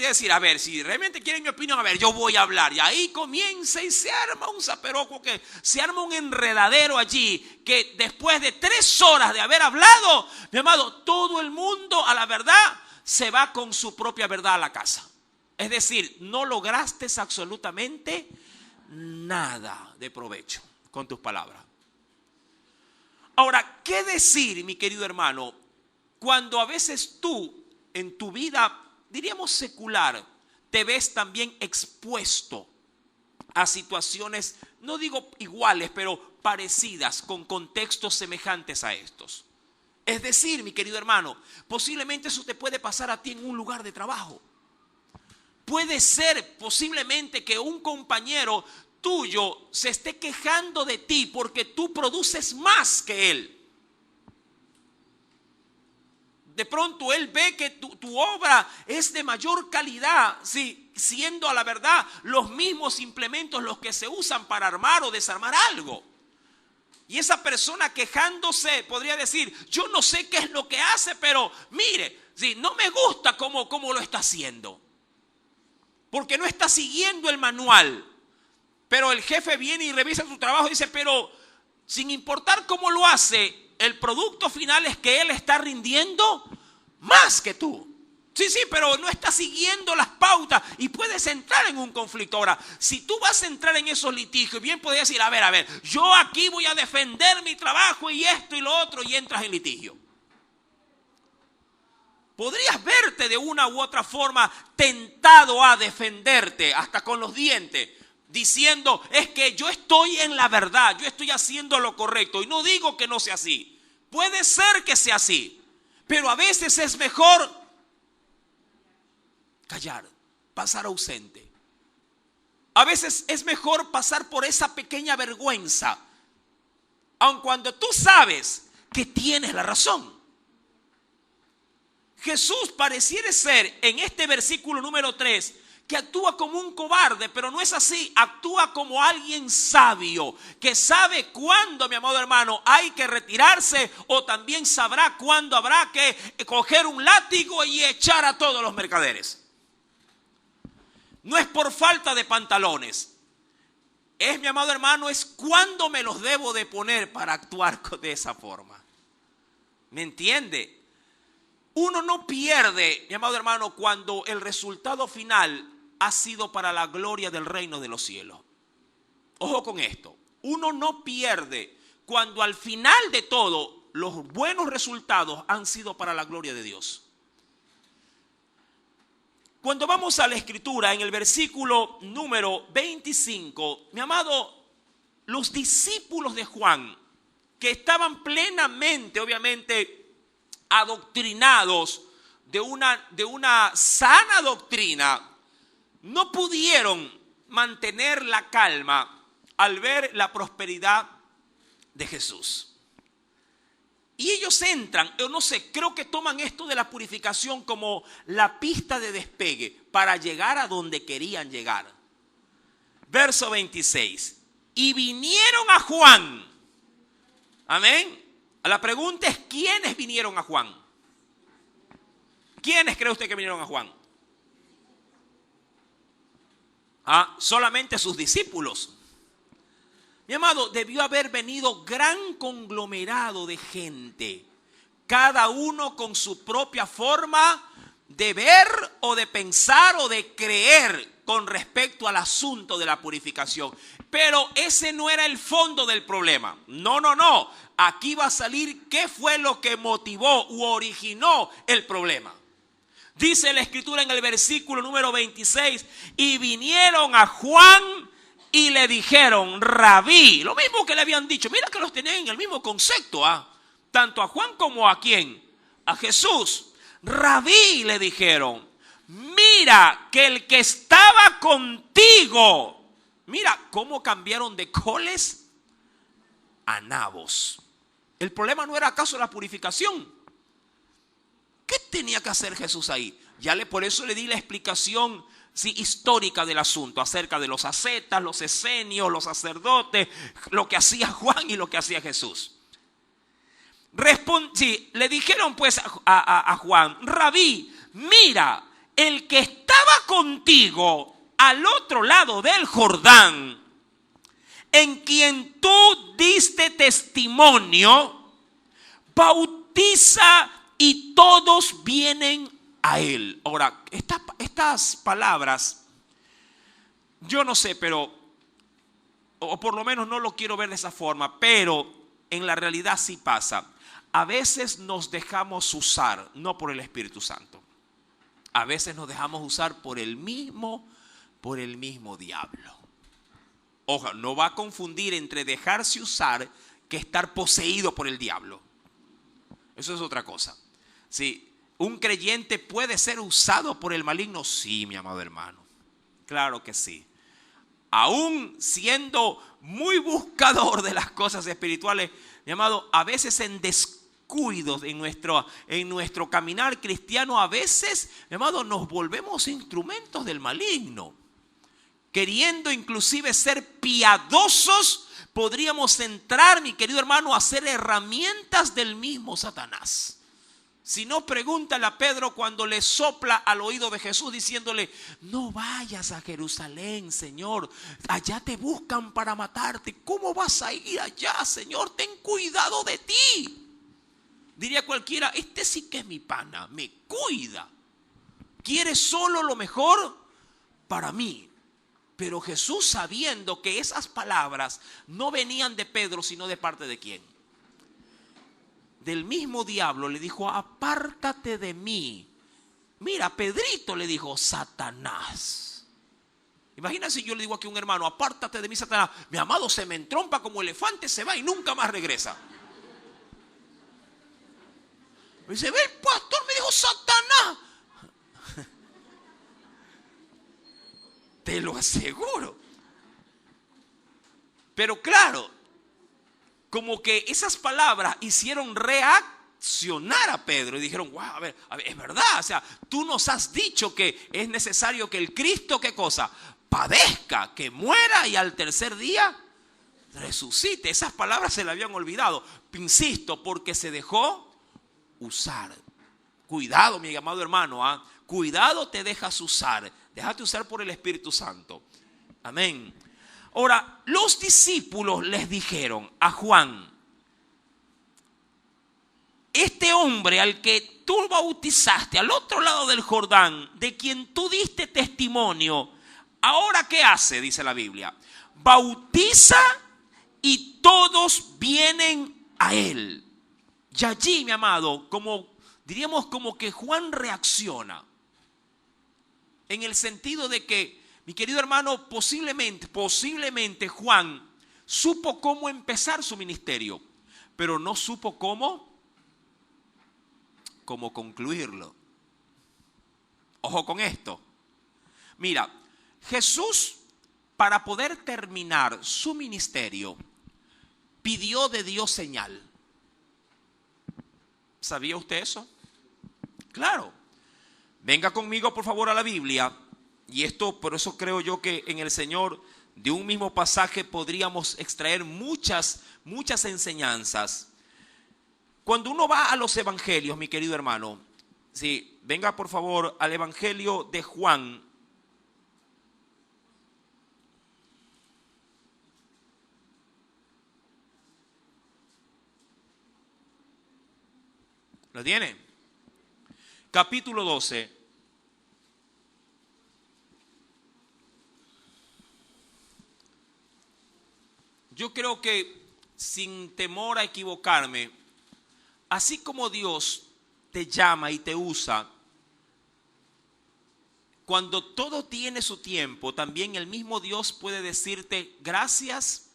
decir, a ver, si realmente quieren mi opinión, a ver, yo voy a hablar. Y ahí comienza y se arma un zaperoco, que se arma un enredadero allí, que después de 3 horas de haber hablado, mi amado, todo el mundo a la verdad se va con su propia verdad a la casa. Es decir, no lograste absolutamente nada de provecho con tus palabras. Ahora, ¿qué decir, mi querido hermano, cuando a veces tú en tu vida, diríamos secular, te ves también expuesto a situaciones, no digo iguales, pero parecidas, con contextos semejantes a estos? Es decir, mi querido hermano, posiblemente eso te puede pasar a ti en un lugar de trabajo. Puede ser posiblemente que un compañero tuyo se esté quejando de ti porque tú produces más que él. De pronto él ve que tu obra es de mayor calidad, ¿sí? Siendo a la verdad los mismos implementos los que se usan para armar o desarmar algo. Y esa persona quejándose podría decir, yo no sé qué es lo que hace, pero mire, ¿sí? No me gusta cómo lo está haciendo. Porque no está siguiendo el manual. Pero el jefe viene y revisa su trabajo y dice, pero sin importar cómo lo hace, el producto final es que él está rindiendo más que tú. Sí, pero no está siguiendo las pautas y puedes entrar en un conflicto. Ahora, si tú vas a entrar en esos litigios, bien podrías decir, a ver, yo aquí voy a defender mi trabajo y esto y lo otro, y entras en litigio. Podrías verte de una u otra forma tentado a defenderte hasta con los dientes, diciendo, es que yo estoy en la verdad, yo estoy haciendo lo correcto y no digo que no sea así. Puede ser que sea así, pero a veces es mejor callar, pasar ausente. A veces es mejor pasar por esa pequeña vergüenza, aun cuando tú sabes que tienes la razón. Jesús pareciera ser en este versículo número 3 que actúa como un cobarde, pero no es así. Actúa como alguien sabio, que sabe cuándo, mi amado hermano, hay que retirarse, o también sabrá cuándo habrá que coger un látigo y echar a todos los mercaderes. No es por falta de pantalones. Es, mi amado hermano, es cuándo me los debo de poner para actuar de esa forma. ¿Me entiende? Uno no pierde, mi amado hermano, cuando el resultado final ha sido para la gloria del reino de los cielos. Ojo con esto. Uno no pierde cuando al final de todo los buenos resultados han sido para la gloria de Dios. Cuando vamos a la escritura, en el versículo número 25, mi amado, los discípulos de Juan, que estaban plenamente, obviamente, adoctrinados de una sana doctrina, no pudieron mantener la calma al ver la prosperidad de Jesús. Y ellos entran, yo no sé, creo que toman esto de la purificación como la pista de despegue para llegar a donde querían llegar. Verso 26. Y vinieron a Juan. Amén. La pregunta es, ¿quiénes vinieron a Juan? ¿Quiénes cree usted que vinieron a Juan? Solamente sus discípulos. Mi amado, debió haber venido gran conglomerado de gente, cada uno con su propia forma de ver o de pensar o de creer con respecto al asunto de la purificación. Pero ese no era el fondo del problema. No. Aquí va a salir qué fue lo que motivó u originó el problema. Dice la escritura en el versículo número 26, y vinieron a Juan y le dijeron, Rabí, lo mismo que le habían dicho. Mira que los tenían en el mismo concepto, tanto a Juan como a ¿quién? A Jesús. Rabí, le dijeron, mira que el que estaba contigo, mira cómo cambiaron de coles a nabos. El problema no era acaso la purificación. ¿Qué tenía que hacer Jesús ahí? Por eso le di la explicación histórica del asunto, acerca de los ascetas, los esenios, los sacerdotes, lo que hacía Juan y lo que hacía Jesús. Le dijeron pues a Juan, Rabí, mira, el que estaba contigo al otro lado del Jordán, en quien tú diste testimonio, bautiza y todos vienen a él. Ahora, estas palabras, yo no sé, pero, o por lo menos no lo quiero ver de esa forma, pero en la realidad sí pasa. A veces nos dejamos usar, no por el Espíritu Santo. A veces nos dejamos usar por el mismo diablo. Ojo, no va a confundir entre dejarse usar que estar poseído por el diablo. Eso es otra cosa. Sí, ¿Un creyente puede ser usado por el maligno? Sí, mi amado hermano. Claro que sí. Aún siendo muy buscador de las cosas espirituales, mi amado, a veces en descuidos en nuestro caminar cristiano, a veces, mi amado, nos volvemos instrumentos del maligno. Queriendo inclusive ser piadosos, podríamos entrar, mi querido hermano, a ser herramientas del mismo Satanás. Si no, pregúntale a Pedro cuando le sopla al oído de Jesús diciéndole: no vayas a Jerusalén, Señor, allá te buscan para matarte. ¿Cómo vas a ir allá, Señor? Ten cuidado de ti. Diría cualquiera: este sí que es mi pana, me cuida, quiere solo lo mejor para mí. Pero Jesús, sabiendo que esas palabras no venían de Pedro, sino de parte de ¿quién? Del mismo diablo, le dijo: apártate de mí. Mira, Pedrito le dijo: Satanás. Imagínense, yo le digo aquí a un hermano: apártate de mí, Satanás. Mi amado, se me entrompa como elefante, se va y nunca más regresa. Me dice: ve, el pastor me dijo Satanás. Te lo aseguro. Pero claro, como que esas palabras hicieron reaccionar a Pedro y dijeron: wow, a ver, es verdad, o sea, tú nos has dicho que es necesario que el Cristo, ¿qué cosa? Padezca, que muera y al tercer día resucite. Esas palabras se le habían olvidado, insisto, porque se dejó usar. Cuidado, mi amado hermano, ¿eh? Cuidado, te dejas usar. Déjate usar por el Espíritu Santo. Amén. Ahora, los discípulos les dijeron a Juan: este hombre al que tú bautizaste al otro lado del Jordán, de quien tú diste testimonio, ¿ahora qué hace? Dice la Biblia: bautiza y todos vienen a él. Y allí, mi amado, diríamos como que Juan reacciona. En el sentido de que, mi querido hermano, posiblemente Juan supo cómo empezar su ministerio, pero no supo cómo concluirlo. Ojo con esto. Mira, Jesús, para poder terminar su ministerio, pidió de Dios señal. ¿Sabía usted eso? Claro. Venga conmigo, por favor, a la Biblia. Y esto, por eso creo yo que en el Señor, de un mismo pasaje, podríamos extraer muchas enseñanzas. Cuando uno va a los evangelios, mi querido hermano, sí, venga por favor al evangelio de Juan. ¿Lo tiene? Capítulo 12. Yo creo que, sin temor a equivocarme, así como Dios te llama y te usa, cuando todo tiene su tiempo, también el mismo Dios puede decirte: gracias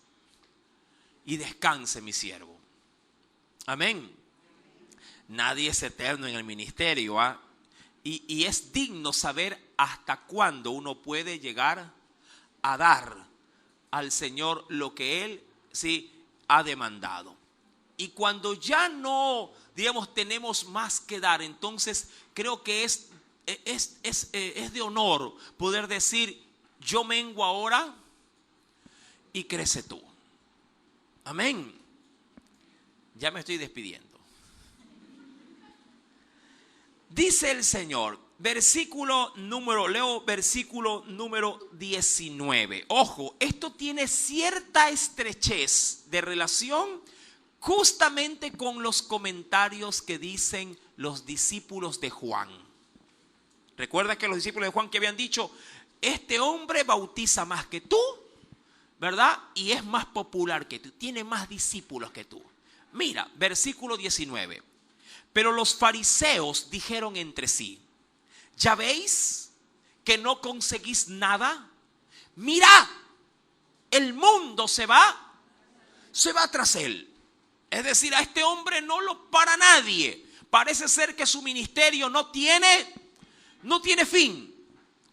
y descanse, mi siervo. Amén. Nadie es eterno en el ministerio, ¿eh? Y es digno saber hasta cuándo uno puede llegar a dar al Señor lo que Él sí ha demandado. Y cuando ya no, digamos, tenemos más que dar, entonces creo que es de honor poder decir: yo mengo ahora y crece tú. Amén. Ya me estoy despidiendo. Dice el Señor, leo versículo número 19. Ojo, esto tiene cierta estrechez de relación justamente con los comentarios que dicen los discípulos de Juan. Recuerda que los discípulos de Juan que habían dicho: este hombre bautiza más que tú, ¿verdad? Y es más popular que tú, tiene más discípulos que tú. Mira, versículo 19. Pero los fariseos dijeron entre sí: ¿ya veis que no conseguís nada? Mirad, el mundo se va tras él. Es decir, a este hombre no lo para nadie, Parece ser que su ministerio no tiene fin.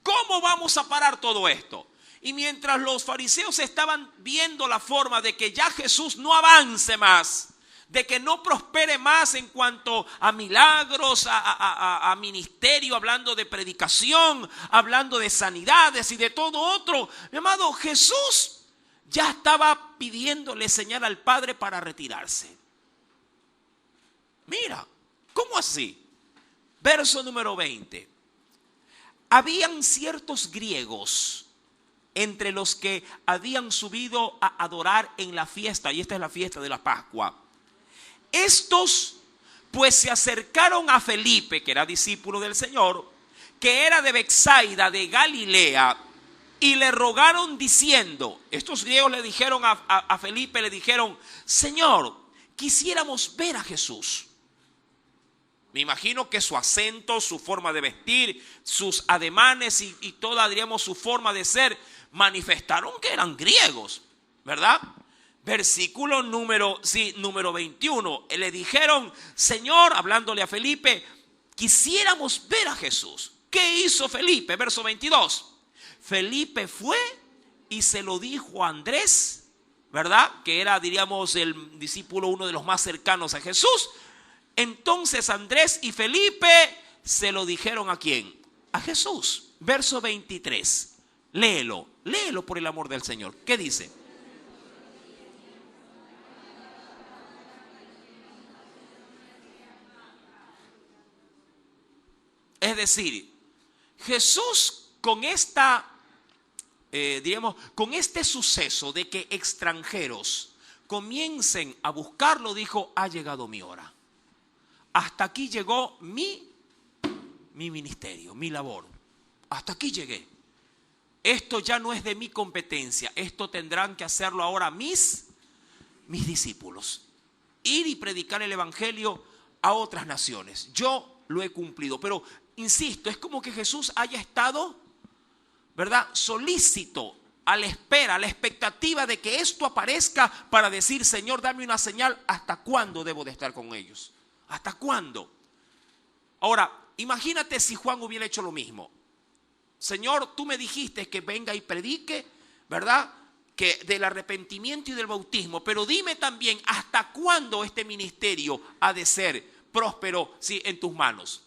¿Cómo vamos a parar todo esto? Y mientras los fariseos estaban viendo la forma de que ya Jesús no avance más, de que no prospere más en cuanto a milagros, a ministerio, hablando de predicación, hablando de sanidades y de todo otro, mi amado, Jesús ya estaba pidiéndole señal al Padre para retirarse. Mira, ¿cómo así? Verso número 20. Habían ciertos griegos entre los que habían subido a adorar en la fiesta, y esta es la fiesta de la Pascua. Estos pues se acercaron a Felipe, que era discípulo del Señor, que era de Betsaida, de Galilea, y le rogaron diciendo, estos griegos le dijeron a Felipe, le dijeron, Señor, quisiéramos ver a Jesús. Me imagino que su acento, su forma de vestir, sus ademanes y toda, diríamos, su forma de ser, manifestaron que eran griegos, ¿verdad? Versículo número 21. Le dijeron, Señor, hablándole a Felipe, quisiéramos ver a Jesús. ¿Qué hizo Felipe? Verso 22. Felipe fue y se lo dijo a Andrés, ¿verdad? Que era, diríamos, el discípulo, uno de los más cercanos a Jesús. Entonces Andrés y Felipe se lo dijeron ¿a quién? A Jesús. Verso 23. Léelo por el amor del Señor. ¿Qué dice? Es decir, Jesús con con este suceso de que extranjeros comiencen a buscarlo, dijo, ha llegado mi hora. Hasta aquí llegó mi ministerio, mi labor. Hasta aquí llegué. Esto ya no es de mi competencia. Esto tendrán que hacerlo ahora mis discípulos. Ir y predicar el evangelio a otras naciones. Yo lo he cumplido. Pero, insisto, es como que Jesús haya estado, ¿verdad?, solícito, a la espera, a la expectativa de que esto aparezca para decir, Señor, dame una señal. ¿Hasta cuándo debo de estar con ellos? ¿Hasta cuándo? Ahora, imagínate si Juan hubiera hecho lo mismo. Señor, tú me dijiste que venga y predique, ¿verdad?, que del arrepentimiento y del bautismo, pero dime también hasta cuándo este ministerio ha de ser próspero, sí, en tus manos.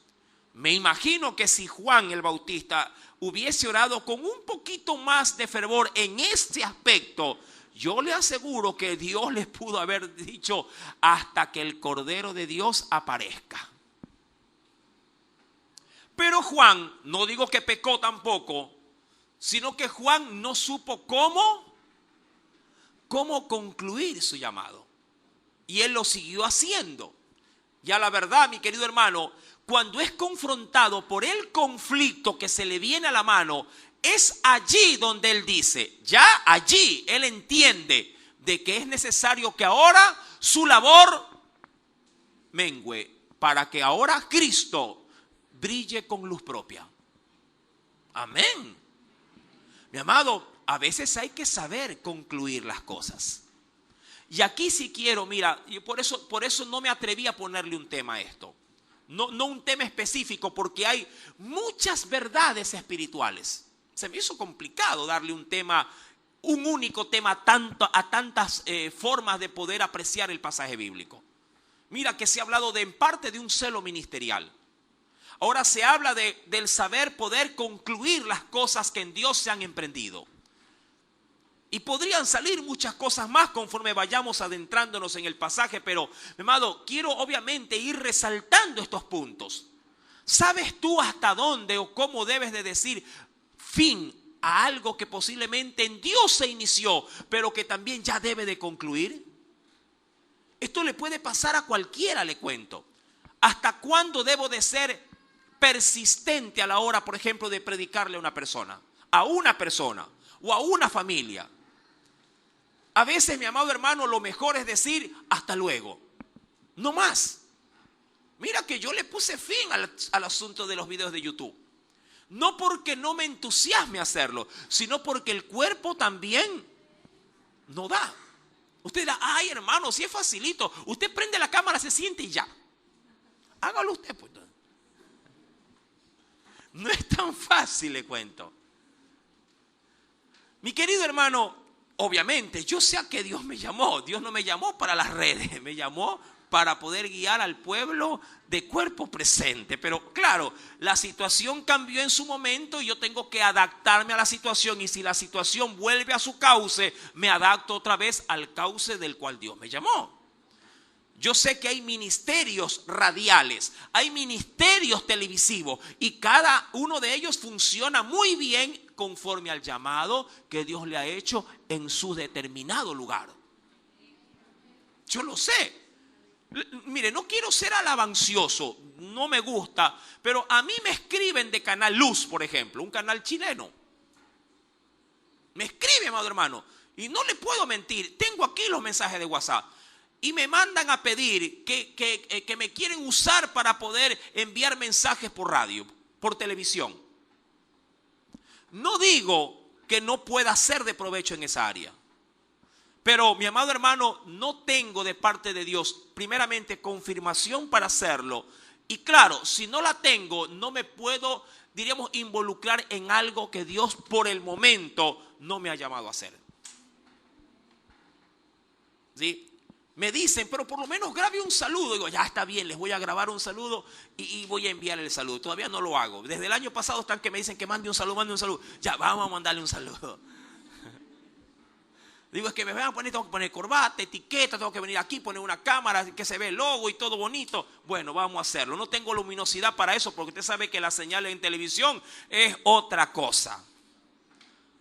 Me imagino que si Juan el Bautista hubiese orado con un poquito más de fervor en este aspecto, yo le aseguro que Dios les pudo haber dicho hasta que el Cordero de Dios aparezca. Pero Juan, no digo que pecó tampoco, sino que Juan no supo cómo concluir su llamado. Y él lo siguió haciendo. Ya la verdad, mi querido hermano, cuando es confrontado por el conflicto que se le viene a la mano, es allí donde él dice, ya allí él entiende de que es necesario que ahora su labor mengüe para que ahora Cristo brille con luz propia. Amén. Mi amado, a veces hay que saber concluir las cosas. Y aquí sí quiero, mira, y por eso no me atreví a ponerle un tema a esto. No un tema específico, porque hay muchas verdades espirituales. Se me hizo complicado darle un único tema a tantas formas de poder apreciar el pasaje bíblico. Mira que se ha hablado en parte de un celo ministerial. Ahora se habla del saber poder concluir las cosas que en Dios se han emprendido. Y podrían salir muchas cosas más conforme vayamos adentrándonos en el pasaje, pero, mi amado, quiero obviamente ir resaltando estos puntos. ¿Sabes tú hasta dónde o cómo debes de decir fin a algo que posiblemente en Dios se inició, pero que también ya debe de concluir? Esto le puede pasar a cualquiera, le cuento. ¿Hasta cuándo debo de ser persistente a la hora, por ejemplo, de predicarle a una persona o a una familia? A veces, mi amado hermano, lo mejor es decir hasta luego, no más. Mira que yo le puse fin al asunto de los videos de YouTube. No porque no me entusiasme hacerlo, sino porque el cuerpo también no da. Usted dirá, ay hermano, si es facilito. Usted prende la cámara, se siente y ya. hágalo usted, pues. No es tan fácil, le cuento. Mi querido hermano, obviamente, yo sé a qué Dios me llamó. Dios no me llamó para las redes, me llamó para poder guiar al pueblo de cuerpo presente. Pero claro, la situación cambió en su momento y yo tengo que adaptarme a la situación. Y si la situación vuelve a su cauce, me adapto otra vez al cauce del cual Dios me llamó. Yo sé que hay ministerios radiales, hay ministerios televisivos y cada uno de ellos funciona muy bien conforme al llamado que Dios le ha hecho en su determinado lugar. Yo lo sé. Mire, no quiero ser alabancioso, no me gusta, pero a mí me escriben de Canal Luz, por ejemplo, un canal chileno. Me escribe, amado hermano, y no le puedo mentir, tengo aquí los mensajes de WhatsApp. Y me mandan a pedir que me quieren usar para poder enviar mensajes por radio, por televisión. No digo que no pueda ser de provecho en esa área. Pero, mi amado hermano, no tengo de parte de Dios, primeramente, confirmación para hacerlo. Y claro, si no la tengo, no me puedo, diríamos, involucrar en algo que Dios por el momento no me ha llamado a hacer. ¿Sí? Me dicen, pero por lo menos grabe un saludo. Digo, ya está bien, les voy a grabar un saludo y voy a enviar el saludo. Todavía no lo hago. Desde el año pasado están que me dicen que mande un saludo, mande un saludo. Ya, vamos a mandarle un saludo. Digo, es que me van a poner, tengo que poner corbata, etiqueta, tengo que venir aquí, poner una cámara que se ve el logo y todo bonito. Bueno, vamos a hacerlo. No tengo luminosidad para eso porque usted sabe que la señal en televisión es otra cosa.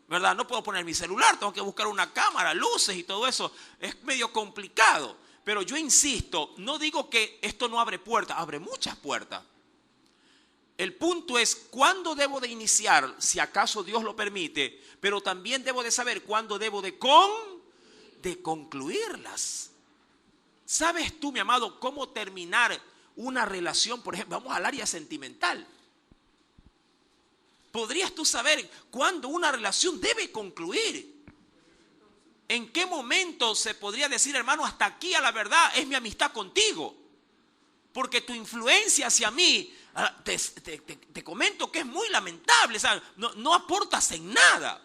¿Verdad? No puedo poner mi celular, tengo que buscar una cámara, luces y todo eso. Es medio complicado. Pero yo insisto, no digo que esto no abre puertas, abre muchas puertas. El punto es cuándo debo de iniciar, si acaso Dios lo permite, pero también debo de saber cuándo debo de concluirlas. ¿Sabes tú, mi amado, cómo terminar una relación? Por ejemplo, vamos al área sentimental. ¿Podrías tú saber cuándo una relación debe concluir? ¿En qué momento se podría decir, hermano, hasta aquí a la verdad es mi amistad contigo? Porque tu influencia hacia mí, te comento que es muy lamentable, ¿sabes? No aportas en nada.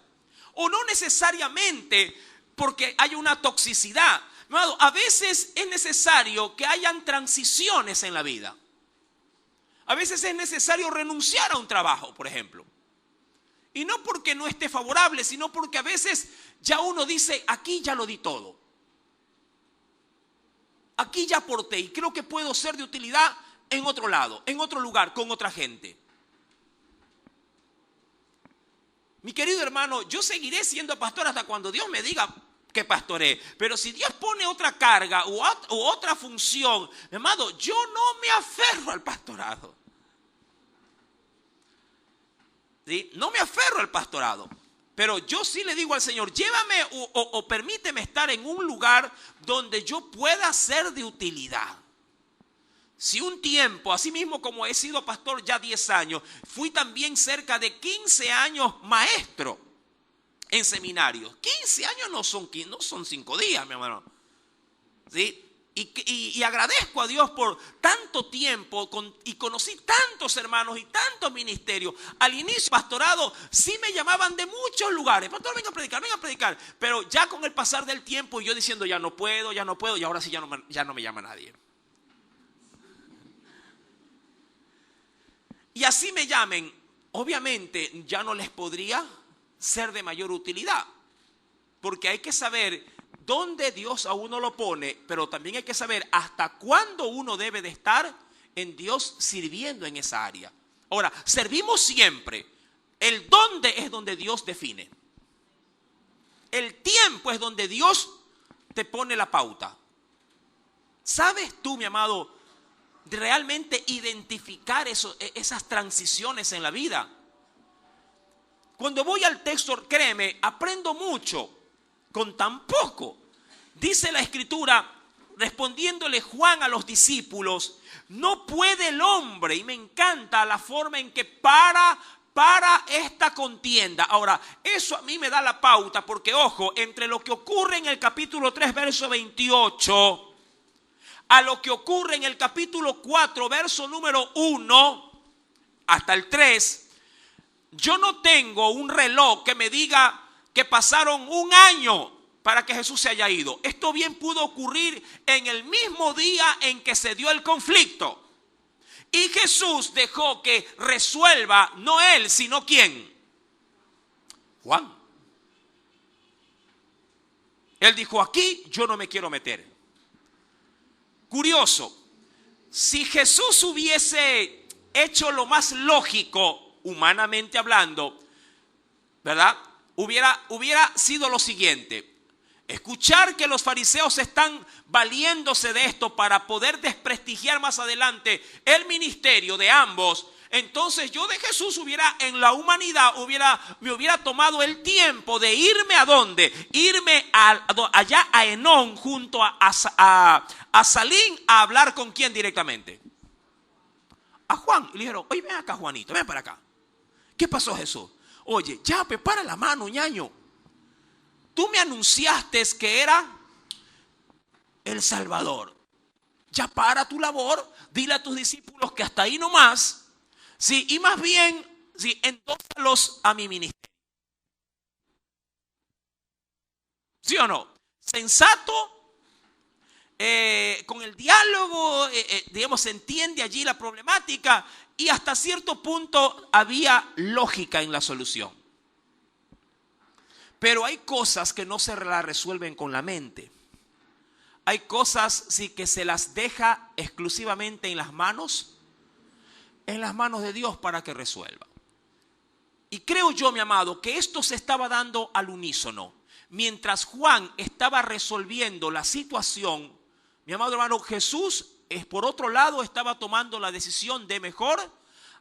O no necesariamente porque hay una toxicidad. Hermano, a veces es necesario que hayan transiciones en la vida. A veces es necesario renunciar a un trabajo, por ejemplo. Y no porque no esté favorable, sino porque a veces ya uno dice, aquí ya lo di todo. Aquí ya aporté y creo que puedo ser de utilidad en otro lado, en otro lugar, con otra gente. Mi querido hermano, yo seguiré siendo pastor hasta cuando Dios me diga que pastoree. Pero si Dios pone otra carga u otra función, hermano, yo no me aferro al pastorado. ¿Sí? No me aferro al pastorado, pero yo sí le digo al Señor, llévame o permíteme estar en un lugar donde yo pueda ser de utilidad. Si un tiempo, así mismo como he sido pastor ya 10 años, fui también cerca de 15 años maestro en seminarios. 15 años no son 5 días, mi hermano. ¿Sí? Y agradezco a Dios por tanto tiempo y conocí tantos hermanos y tantos ministerios. Al inicio pastorado sí me llamaban de muchos lugares. Pastor, venga a predicar. Pero ya con el pasar del tiempo y yo diciendo ya no puedo. Y ahora sí ya no me llama nadie. Y así me llamen, obviamente ya no les podría ser de mayor utilidad. Porque hay que saber dónde Dios a uno lo pone, pero también hay que saber hasta cuándo uno debe de estar en Dios sirviendo en esa área. Ahora, servimos siempre. El dónde es donde Dios define. El tiempo es donde Dios te pone la pauta. ¿Sabes tú, mi amado, realmente identificar esas transiciones en la vida? Cuando voy al texto, créeme, aprendo mucho con tan poco. Dice la Escritura, respondiéndole Juan a los discípulos, no puede el hombre, y me encanta la forma en que para esta contienda. Ahora, eso a mí me da la pauta, porque ojo, entre lo que ocurre en el capítulo 3, verso 28, a lo que ocurre en el capítulo 4, verso número 1 hasta el 3, yo no tengo un reloj que me diga que pasaron un año para que Jesús se haya ido. Esto bien pudo ocurrir en el mismo día en que se dio el conflicto. Y Jesús dejó que resuelva, no él, sino ¿quién? Juan. Él dijo, aquí yo no me quiero meter. Curioso, si Jesús hubiese hecho lo más lógico, humanamente hablando, ¿verdad? Hubiera sido lo siguiente. Escuchar que los fariseos están valiéndose de esto para poder desprestigiar más adelante el ministerio de ambos. Entonces yo de Jesús en la humanidad me hubiera tomado el tiempo de irme ¿a dónde? Irme allá a Enón junto a Salim a hablar con quién directamente. A Juan. Y le dijeron, oye, ven acá Juanito, ven para acá. ¿Qué pasó Jesús? Oye, ya prepara la mano, ñaño. Tú me anunciaste que era el Salvador. Ya para tu labor, dile a tus discípulos que hasta ahí nomás. Sí, y más bien, sí, endósalos a mi ministerio. ¿Sí o no? Sensato, con el diálogo, digamos, se entiende allí la problemática y hasta cierto punto había lógica en la solución. Pero hay cosas que no se las resuelven con la mente. Hay cosas sí que se las deja exclusivamente en las manos de Dios para que resuelva. Y creo yo, mi amado, que esto se estaba dando al unísono. Mientras Juan estaba resolviendo la situación, mi amado hermano, Jesús, por otro lado, estaba tomando la decisión de mejor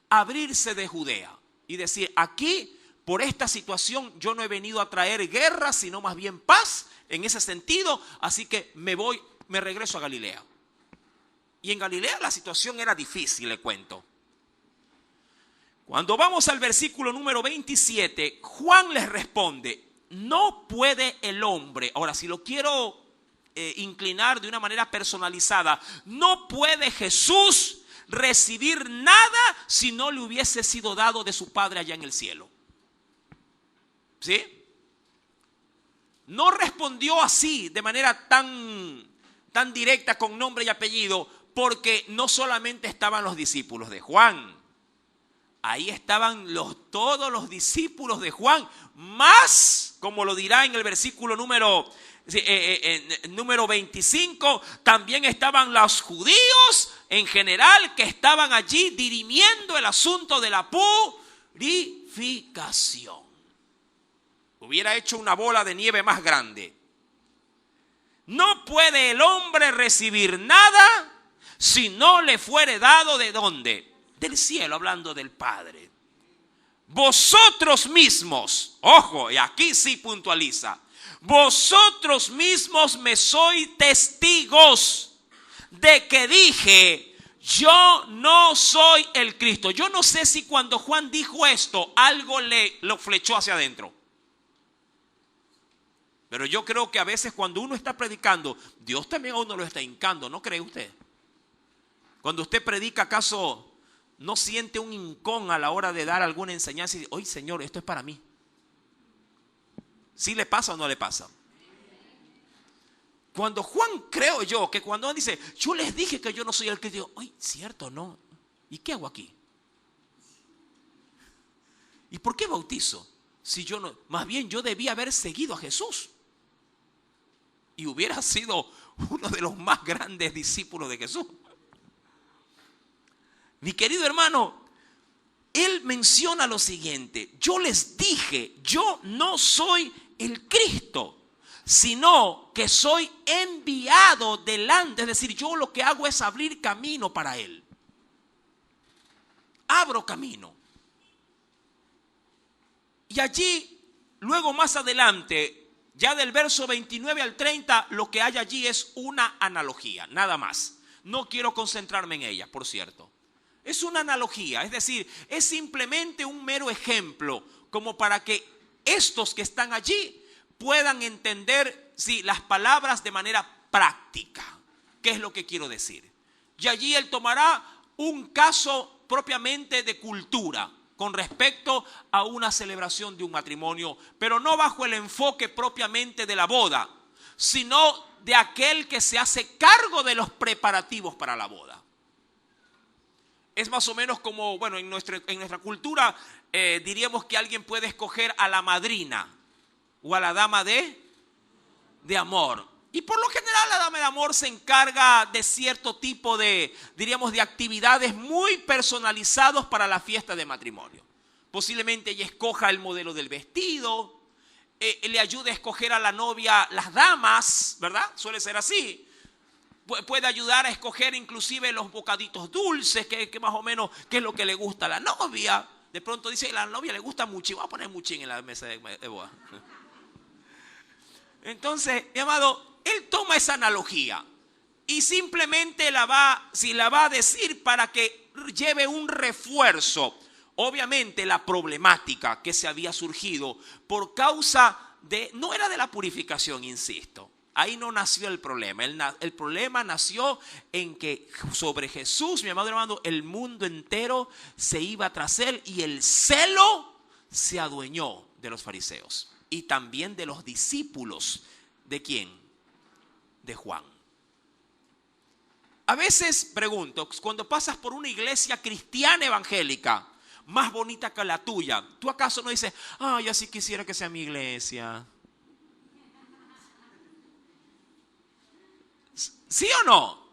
abrirse de Judea y decir, aquí, por esta situación, yo no he venido a traer guerra, sino más bien paz, en ese sentido, así que me regreso a Galilea. Y en Galilea la situación era difícil, le cuento. Cuando vamos al versículo número 27, Juan les responde, no puede el hombre, ahora si lo quiero inclinar de una manera personalizada, no puede Jesús recibir nada si no le hubiese sido dado de su Padre allá en el cielo. ¿Sí? No respondió así, de manera tan directa, con nombre y apellido, porque no solamente estaban los discípulos de Juan. Ahí estaban todos los discípulos de Juan, más, como lo dirá en el versículo número 25, también estaban los judíos en general que estaban allí dirimiendo el asunto de la purificación. Hubiera hecho una bola de nieve más grande. No puede el hombre recibir nada si no le fuere dado ¿de dónde? Del cielo, hablando del Padre. Vosotros mismos, ojo, y aquí sí puntualiza, vosotros mismos me sois testigos de que dije, yo no soy el Cristo. Yo no sé si cuando Juan dijo esto, algo lo flechó hacia adentro. Pero yo creo que a veces cuando uno está predicando, Dios también a uno lo está hincando, ¿no cree usted? Cuando usted predica, ¿acaso no siente un hincón a la hora de dar alguna enseñanza y dice, oye Señor, esto es para mí? ¿Sí le pasa o no le pasa? Cuando Juan, creo yo, que cuando él dice, yo les dije que yo no soy el que digo, oye, cierto, no. ¿Y qué hago aquí? ¿Y por qué bautizo? Si yo no, más bien yo debía haber seguido a Jesús. Y hubiera sido uno de los más grandes discípulos de Jesús. Mi querido hermano, él menciona lo siguiente, yo les dije, yo no soy el Cristo, sino que soy enviado delante, es decir, yo lo que hago es abrir camino para él. Abro camino. Y allí, luego más adelante, ya del verso 29 al 30, lo que hay allí es una analogía, nada más. No quiero concentrarme en ella, por cierto. Es una analogía, es decir, es simplemente un mero ejemplo, como para que estos que están allí puedan entender las palabras de manera práctica. ¿Qué es lo que quiero decir? Y allí él tomará un caso propiamente de cultura con respecto a una celebración de un matrimonio, pero no bajo el enfoque propiamente de la boda, sino de aquel que se hace cargo de los preparativos para la boda. Es más o menos como, bueno, en nuestra cultura diríamos que alguien puede escoger a la madrina o a la dama de amor. Y por lo general la dama de amor se encarga de cierto tipo de, diríamos, de actividades muy personalizados para la fiesta de matrimonio. Posiblemente ella escoja el modelo del vestido, le ayude a escoger a la novia las damas, ¿verdad? Suele ser así. Puede ayudar a escoger inclusive los bocaditos dulces, que más o menos qué es lo que le gusta a la novia. De pronto dice que a la novia le gusta muchín, voy a poner muchín en la mesa de boda. Entonces, mi amado, él toma esa analogía y simplemente la va a decir para que lleve un refuerzo. Obviamente la problemática que se había surgido por causa de, no era de la purificación, insisto. Ahí no nació el problema. El problema nació en que sobre Jesús, mi amado hermano, el mundo entero se iba tras él y el celo se adueñó de los fariseos y también de los discípulos. ¿De quién? De Juan. A veces pregunto, cuando pasas por una iglesia cristiana evangélica más bonita que la tuya, ¿tú acaso no dices, yo sí quisiera que sea mi iglesia? ¿Sí o no?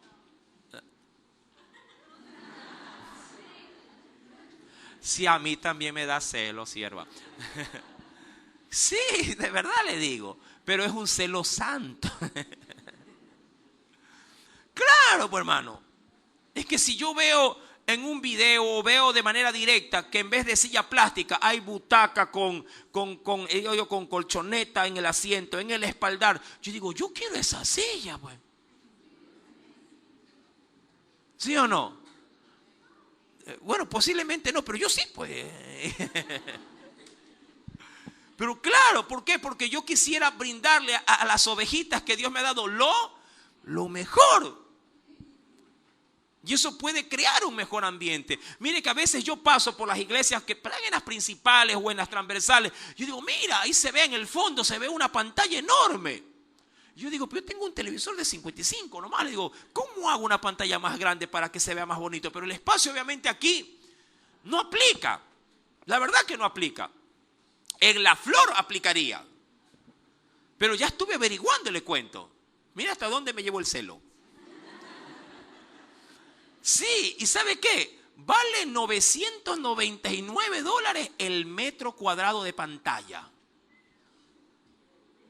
Sí, a mí también me da celo, sierva. Sí, de verdad le digo, pero es un celo santo. Claro, pues hermano, es que si yo veo en un video o veo de manera directa que en vez de silla plástica hay butaca con colchoneta en el asiento, en el espaldar, yo digo, yo quiero esa silla, pues. ¿Sí o no? Bueno, posiblemente no, pero yo sí, pues. Pero claro, ¿por qué? Porque yo quisiera brindarle a las ovejitas que Dios me ha dado lo mejor. Y eso puede crear un mejor ambiente. Mire que a veces yo paso por las iglesias que están en las principales o en las transversales. Yo digo, mira, ahí se ve en el fondo, se ve una pantalla enorme. Yo digo, pero yo tengo un televisor de 55 nomás. Le digo, ¿cómo hago una pantalla más grande para que se vea más bonito? Pero el espacio obviamente aquí no aplica. La verdad que no aplica. En la flor aplicaría. Pero ya estuve averiguando, le cuento. Mira hasta dónde me llevó el celo. Sí, ¿y sabe qué? Vale $999 el metro cuadrado de pantalla.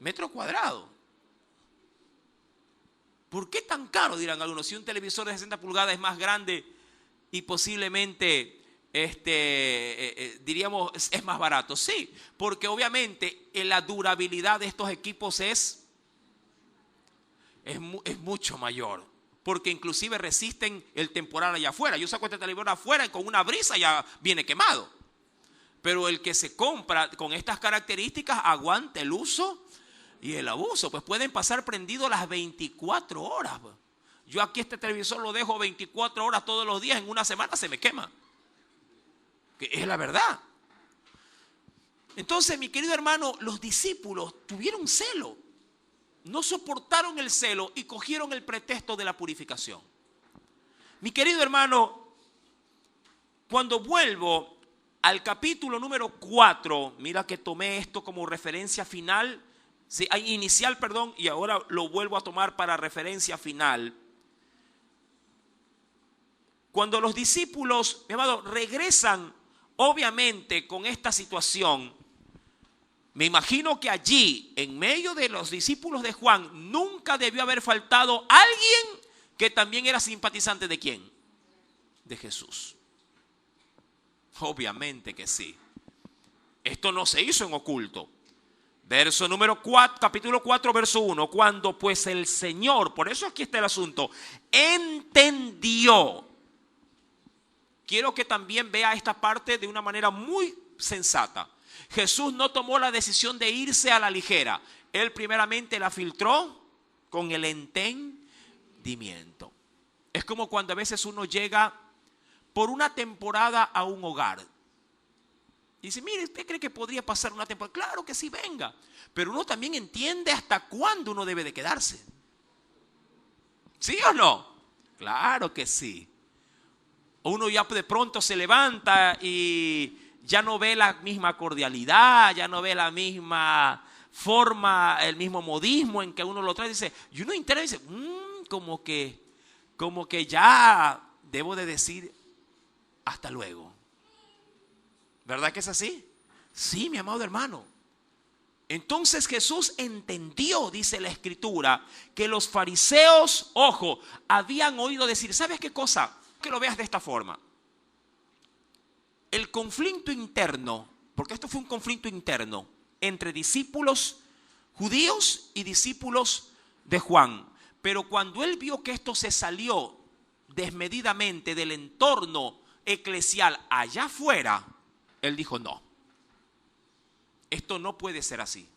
Metro cuadrado. ¿Por qué tan caro? Dirán algunos. Si un televisor de 60 pulgadas es más grande y posiblemente, diríamos, es más barato. Sí, porque obviamente la durabilidad de estos equipos es mucho mayor. Porque inclusive resisten el temporal allá afuera. Yo saco este televisor afuera y con una brisa ya viene quemado. Pero el que se compra con estas características aguanta el uso y el abuso. Pues pueden pasar prendidos las 24 horas. Yo aquí este televisor lo dejo 24 horas todos los días. En una semana se me quema. Que es la verdad. Entonces, mi querido hermano, los discípulos tuvieron celo. No soportaron el celo y cogieron el pretexto de la purificación. Mi querido hermano, cuando vuelvo al capítulo número 4, mira que tomé esto como referencia final, sí, inicial, perdón, y ahora lo vuelvo a tomar para referencia final. Cuando los discípulos, mi amado, regresan obviamente con esta situación, me imagino que allí, en medio de los discípulos de Juan, nunca debió haber faltado alguien que también era simpatizante ¿de quién? De Jesús. Obviamente que sí. Esto no se hizo en oculto. Verso número 4, capítulo 4, verso 1. Cuando pues el Señor, por eso aquí está el asunto, entendió. Quiero que también vea esta parte de una manera muy sensata. Jesús no tomó la decisión de irse a la ligera. Él primeramente la filtró con el entén, entendimiento. Es como cuando a veces uno llega por una temporada a un hogar. Y dice, mire, ¿usted cree que podría pasar una temporada? Claro que sí, venga. Pero uno también entiende hasta cuándo uno debe de quedarse. ¿Sí o no? Claro que sí. Uno ya de pronto se levanta y ya no ve la misma cordialidad, ya no ve la misma forma, el mismo modismo en que uno lo trae. Dice, y uno interno dice, como que ya debo de decir hasta luego. ¿Verdad que es así? Sí, mi amado hermano. Entonces Jesús entendió, dice la Escritura, que los fariseos, ojo, habían oído decir, ¿sabes qué cosa? Que lo veas de esta forma. El conflicto interno, porque esto fue un conflicto interno entre discípulos judíos y discípulos de Juan. Pero cuando él vio que esto se salió desmedidamente del entorno eclesial allá afuera, él dijo no. Esto no puede ser así.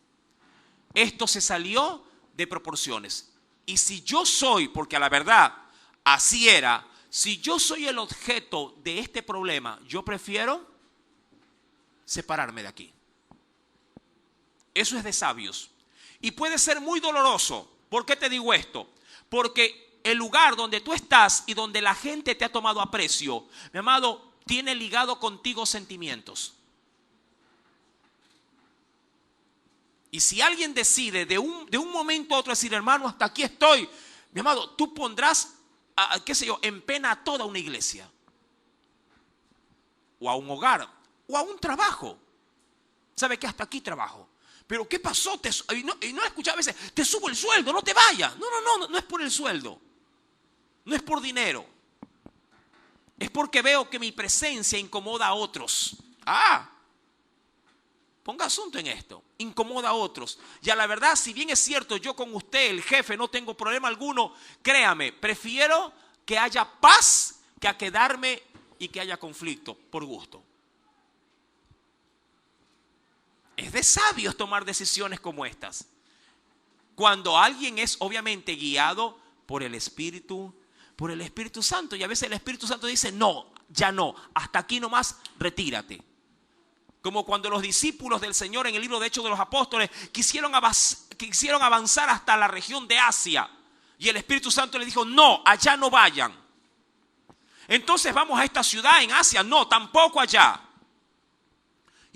Esto se salió de proporciones. Y si yo soy, porque a la verdad así era, si yo soy el objeto de este problema, yo prefiero separarme de aquí. Eso es de sabios. Y puede ser muy doloroso. ¿Por qué te digo esto? Porque el lugar donde tú estás y donde la gente te ha tomado aprecio, mi amado, tiene ligado contigo sentimientos. Y si alguien decide de un momento a otro decir, hermano, hasta aquí estoy, mi amado, tú pondrás, qué sé yo, en pena a toda una iglesia. O a un hogar, o a un trabajo. ¿Sabe qué? Hasta aquí trabajo. Pero ¿qué pasó? Y no he escuchado a veces, te subo el sueldo, no te vayas. No es por el sueldo. No es por dinero. Es porque veo que mi presencia incomoda a otros. Ponga asunto en esto. Incomoda a otros. Y a la verdad, si bien es cierto, yo con usted, el jefe, no tengo problema alguno, créame, prefiero que haya paz que a quedarme y que haya conflicto por gusto. Es de sabios tomar decisiones como estas. Cuando alguien es obviamente guiado por el Espíritu Santo. Y a veces el Espíritu Santo dice, no, ya no, hasta aquí nomás, retírate. Como cuando los discípulos del Señor en el libro de Hechos de los Apóstoles quisieron avanzar hasta la región de Asia. Y el Espíritu Santo les dijo, no, allá no vayan. Entonces vamos a esta ciudad en Asia, no, tampoco allá.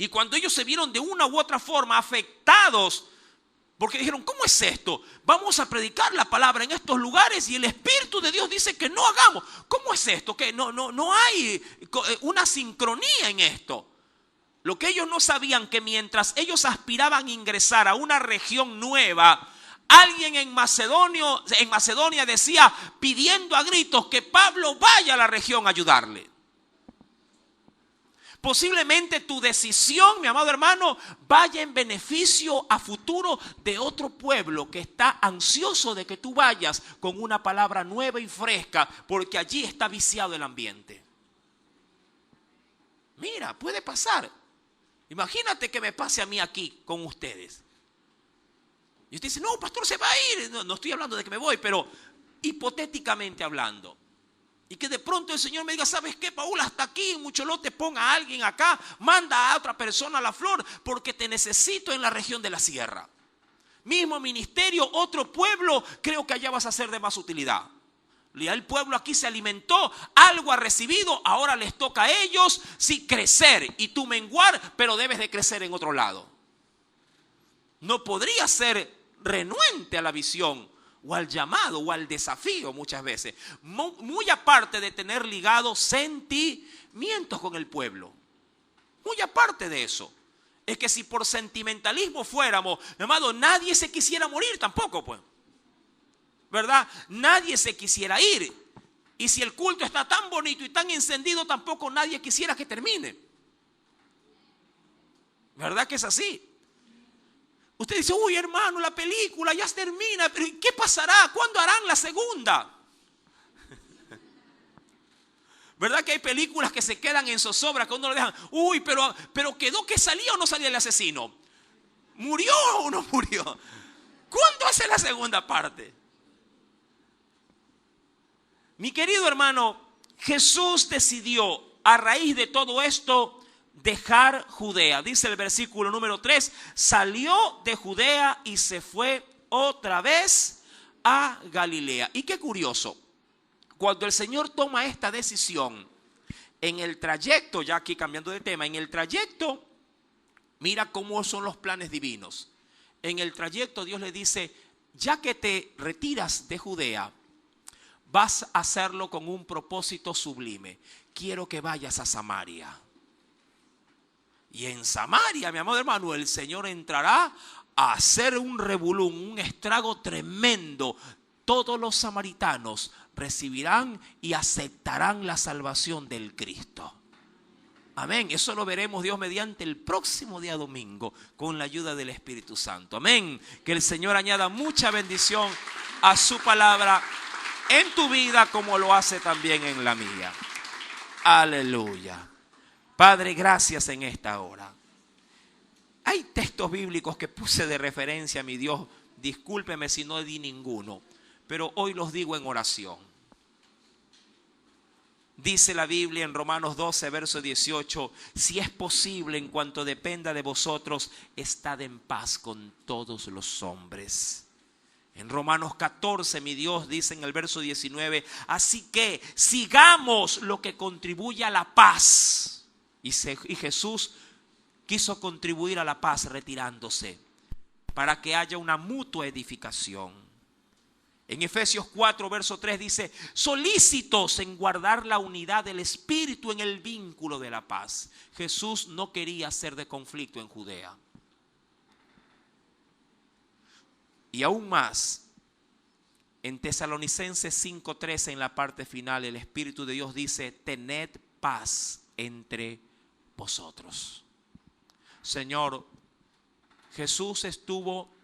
Y cuando ellos se vieron de una u otra forma afectados, porque dijeron, ¿cómo es esto? Vamos a predicar la palabra en estos lugares y el Espíritu de Dios dice que no hagamos. ¿Cómo es esto? Que no hay una sincronía en esto. Lo que ellos no sabían, que mientras ellos aspiraban a ingresar a una región nueva, alguien en Macedonia decía, pidiendo a gritos, que Pablo vaya a la región a ayudarle. Posiblemente tu decisión, mi amado hermano, vaya en beneficio a futuro de otro pueblo que está ansioso de que tú vayas con una palabra nueva y fresca, porque allí está viciado el ambiente. Mira, puede pasar. Imagínate que me pase a mí aquí con ustedes. Y usted dice, no, pastor, se va a ir. No estoy hablando de que me voy, pero hipotéticamente hablando. Y que de pronto el Señor me diga, ¿sabes qué, Paul? Hasta aquí en Mucholote, ponga a alguien acá, manda a otra persona a La Flor, porque te necesito en la región de la sierra. Mismo ministerio, otro pueblo, creo que allá vas a ser de más utilidad. Ya el pueblo aquí se alimentó, algo ha recibido, ahora les toca a ellos, sí, crecer y tú menguar, pero debes de crecer en otro lado. No podría ser renuente a la visión o al llamado o al desafío muchas veces, muy aparte de tener ligados sentimientos con el pueblo. Muy aparte de eso. Es que si por sentimentalismo fuéramos, mi amado, nadie se quisiera morir tampoco, pues. ¿Verdad? Nadie se quisiera ir. Y si el culto está tan bonito y tan encendido, tampoco nadie quisiera que termine. ¿Verdad que es así? Usted dice, uy, hermano, la película ya se termina, pero ¿qué pasará? ¿Cuándo harán la segunda? ¿Verdad que hay películas que se quedan en zozobra, que uno le dejan, uy, pero quedó que salía o no salía el asesino? ¿Murió o no murió? ¿Cuándo hace la segunda parte? Mi querido hermano, Jesús decidió a raíz de todo esto dejar Judea. Dice el versículo número 3, salió de Judea y se fue otra vez a Galilea. Y qué curioso, cuando el Señor toma esta decisión, en el trayecto, ya aquí cambiando de tema, en el trayecto, mira cómo son los planes divinos. En el trayecto Dios le dice, ya que te retiras de Judea, vas a hacerlo con un propósito sublime. Quiero que vayas a Samaria. Y en Samaria, mi amado hermano, el Señor entrará a hacer un revolú, un estrago tremendo. Todos los samaritanos recibirán y aceptarán la salvación del Cristo. Amén. Eso lo veremos, Dios mediante, el próximo día domingo con la ayuda del Espíritu Santo. Amén. Que el Señor añada mucha bendición a su palabra en tu vida como lo hace también en la mía. Aleluya. Padre, gracias en esta hora. Hay textos bíblicos que puse de referencia, mi Dios. Discúlpeme si no di ninguno, pero hoy los digo en oración. Dice la Biblia en Romanos 12, verso 18, si es posible, en cuanto dependa de vosotros, estad en paz con todos los hombres. En Romanos 14, mi Dios dice en el verso 19, así que sigamos lo que contribuye a la paz. Y Jesús quiso contribuir a la paz retirándose para que haya una mutua edificación. En Efesios 4, verso 3 dice, solícitos en guardar la unidad del Espíritu en el vínculo de la paz. Jesús no quería ser de conflicto en Judea. Y aún más, en Tesalonicenses 5:13, en la parte final, el Espíritu de Dios dice, tened paz entre vosotros. Señor, Jesús estuvo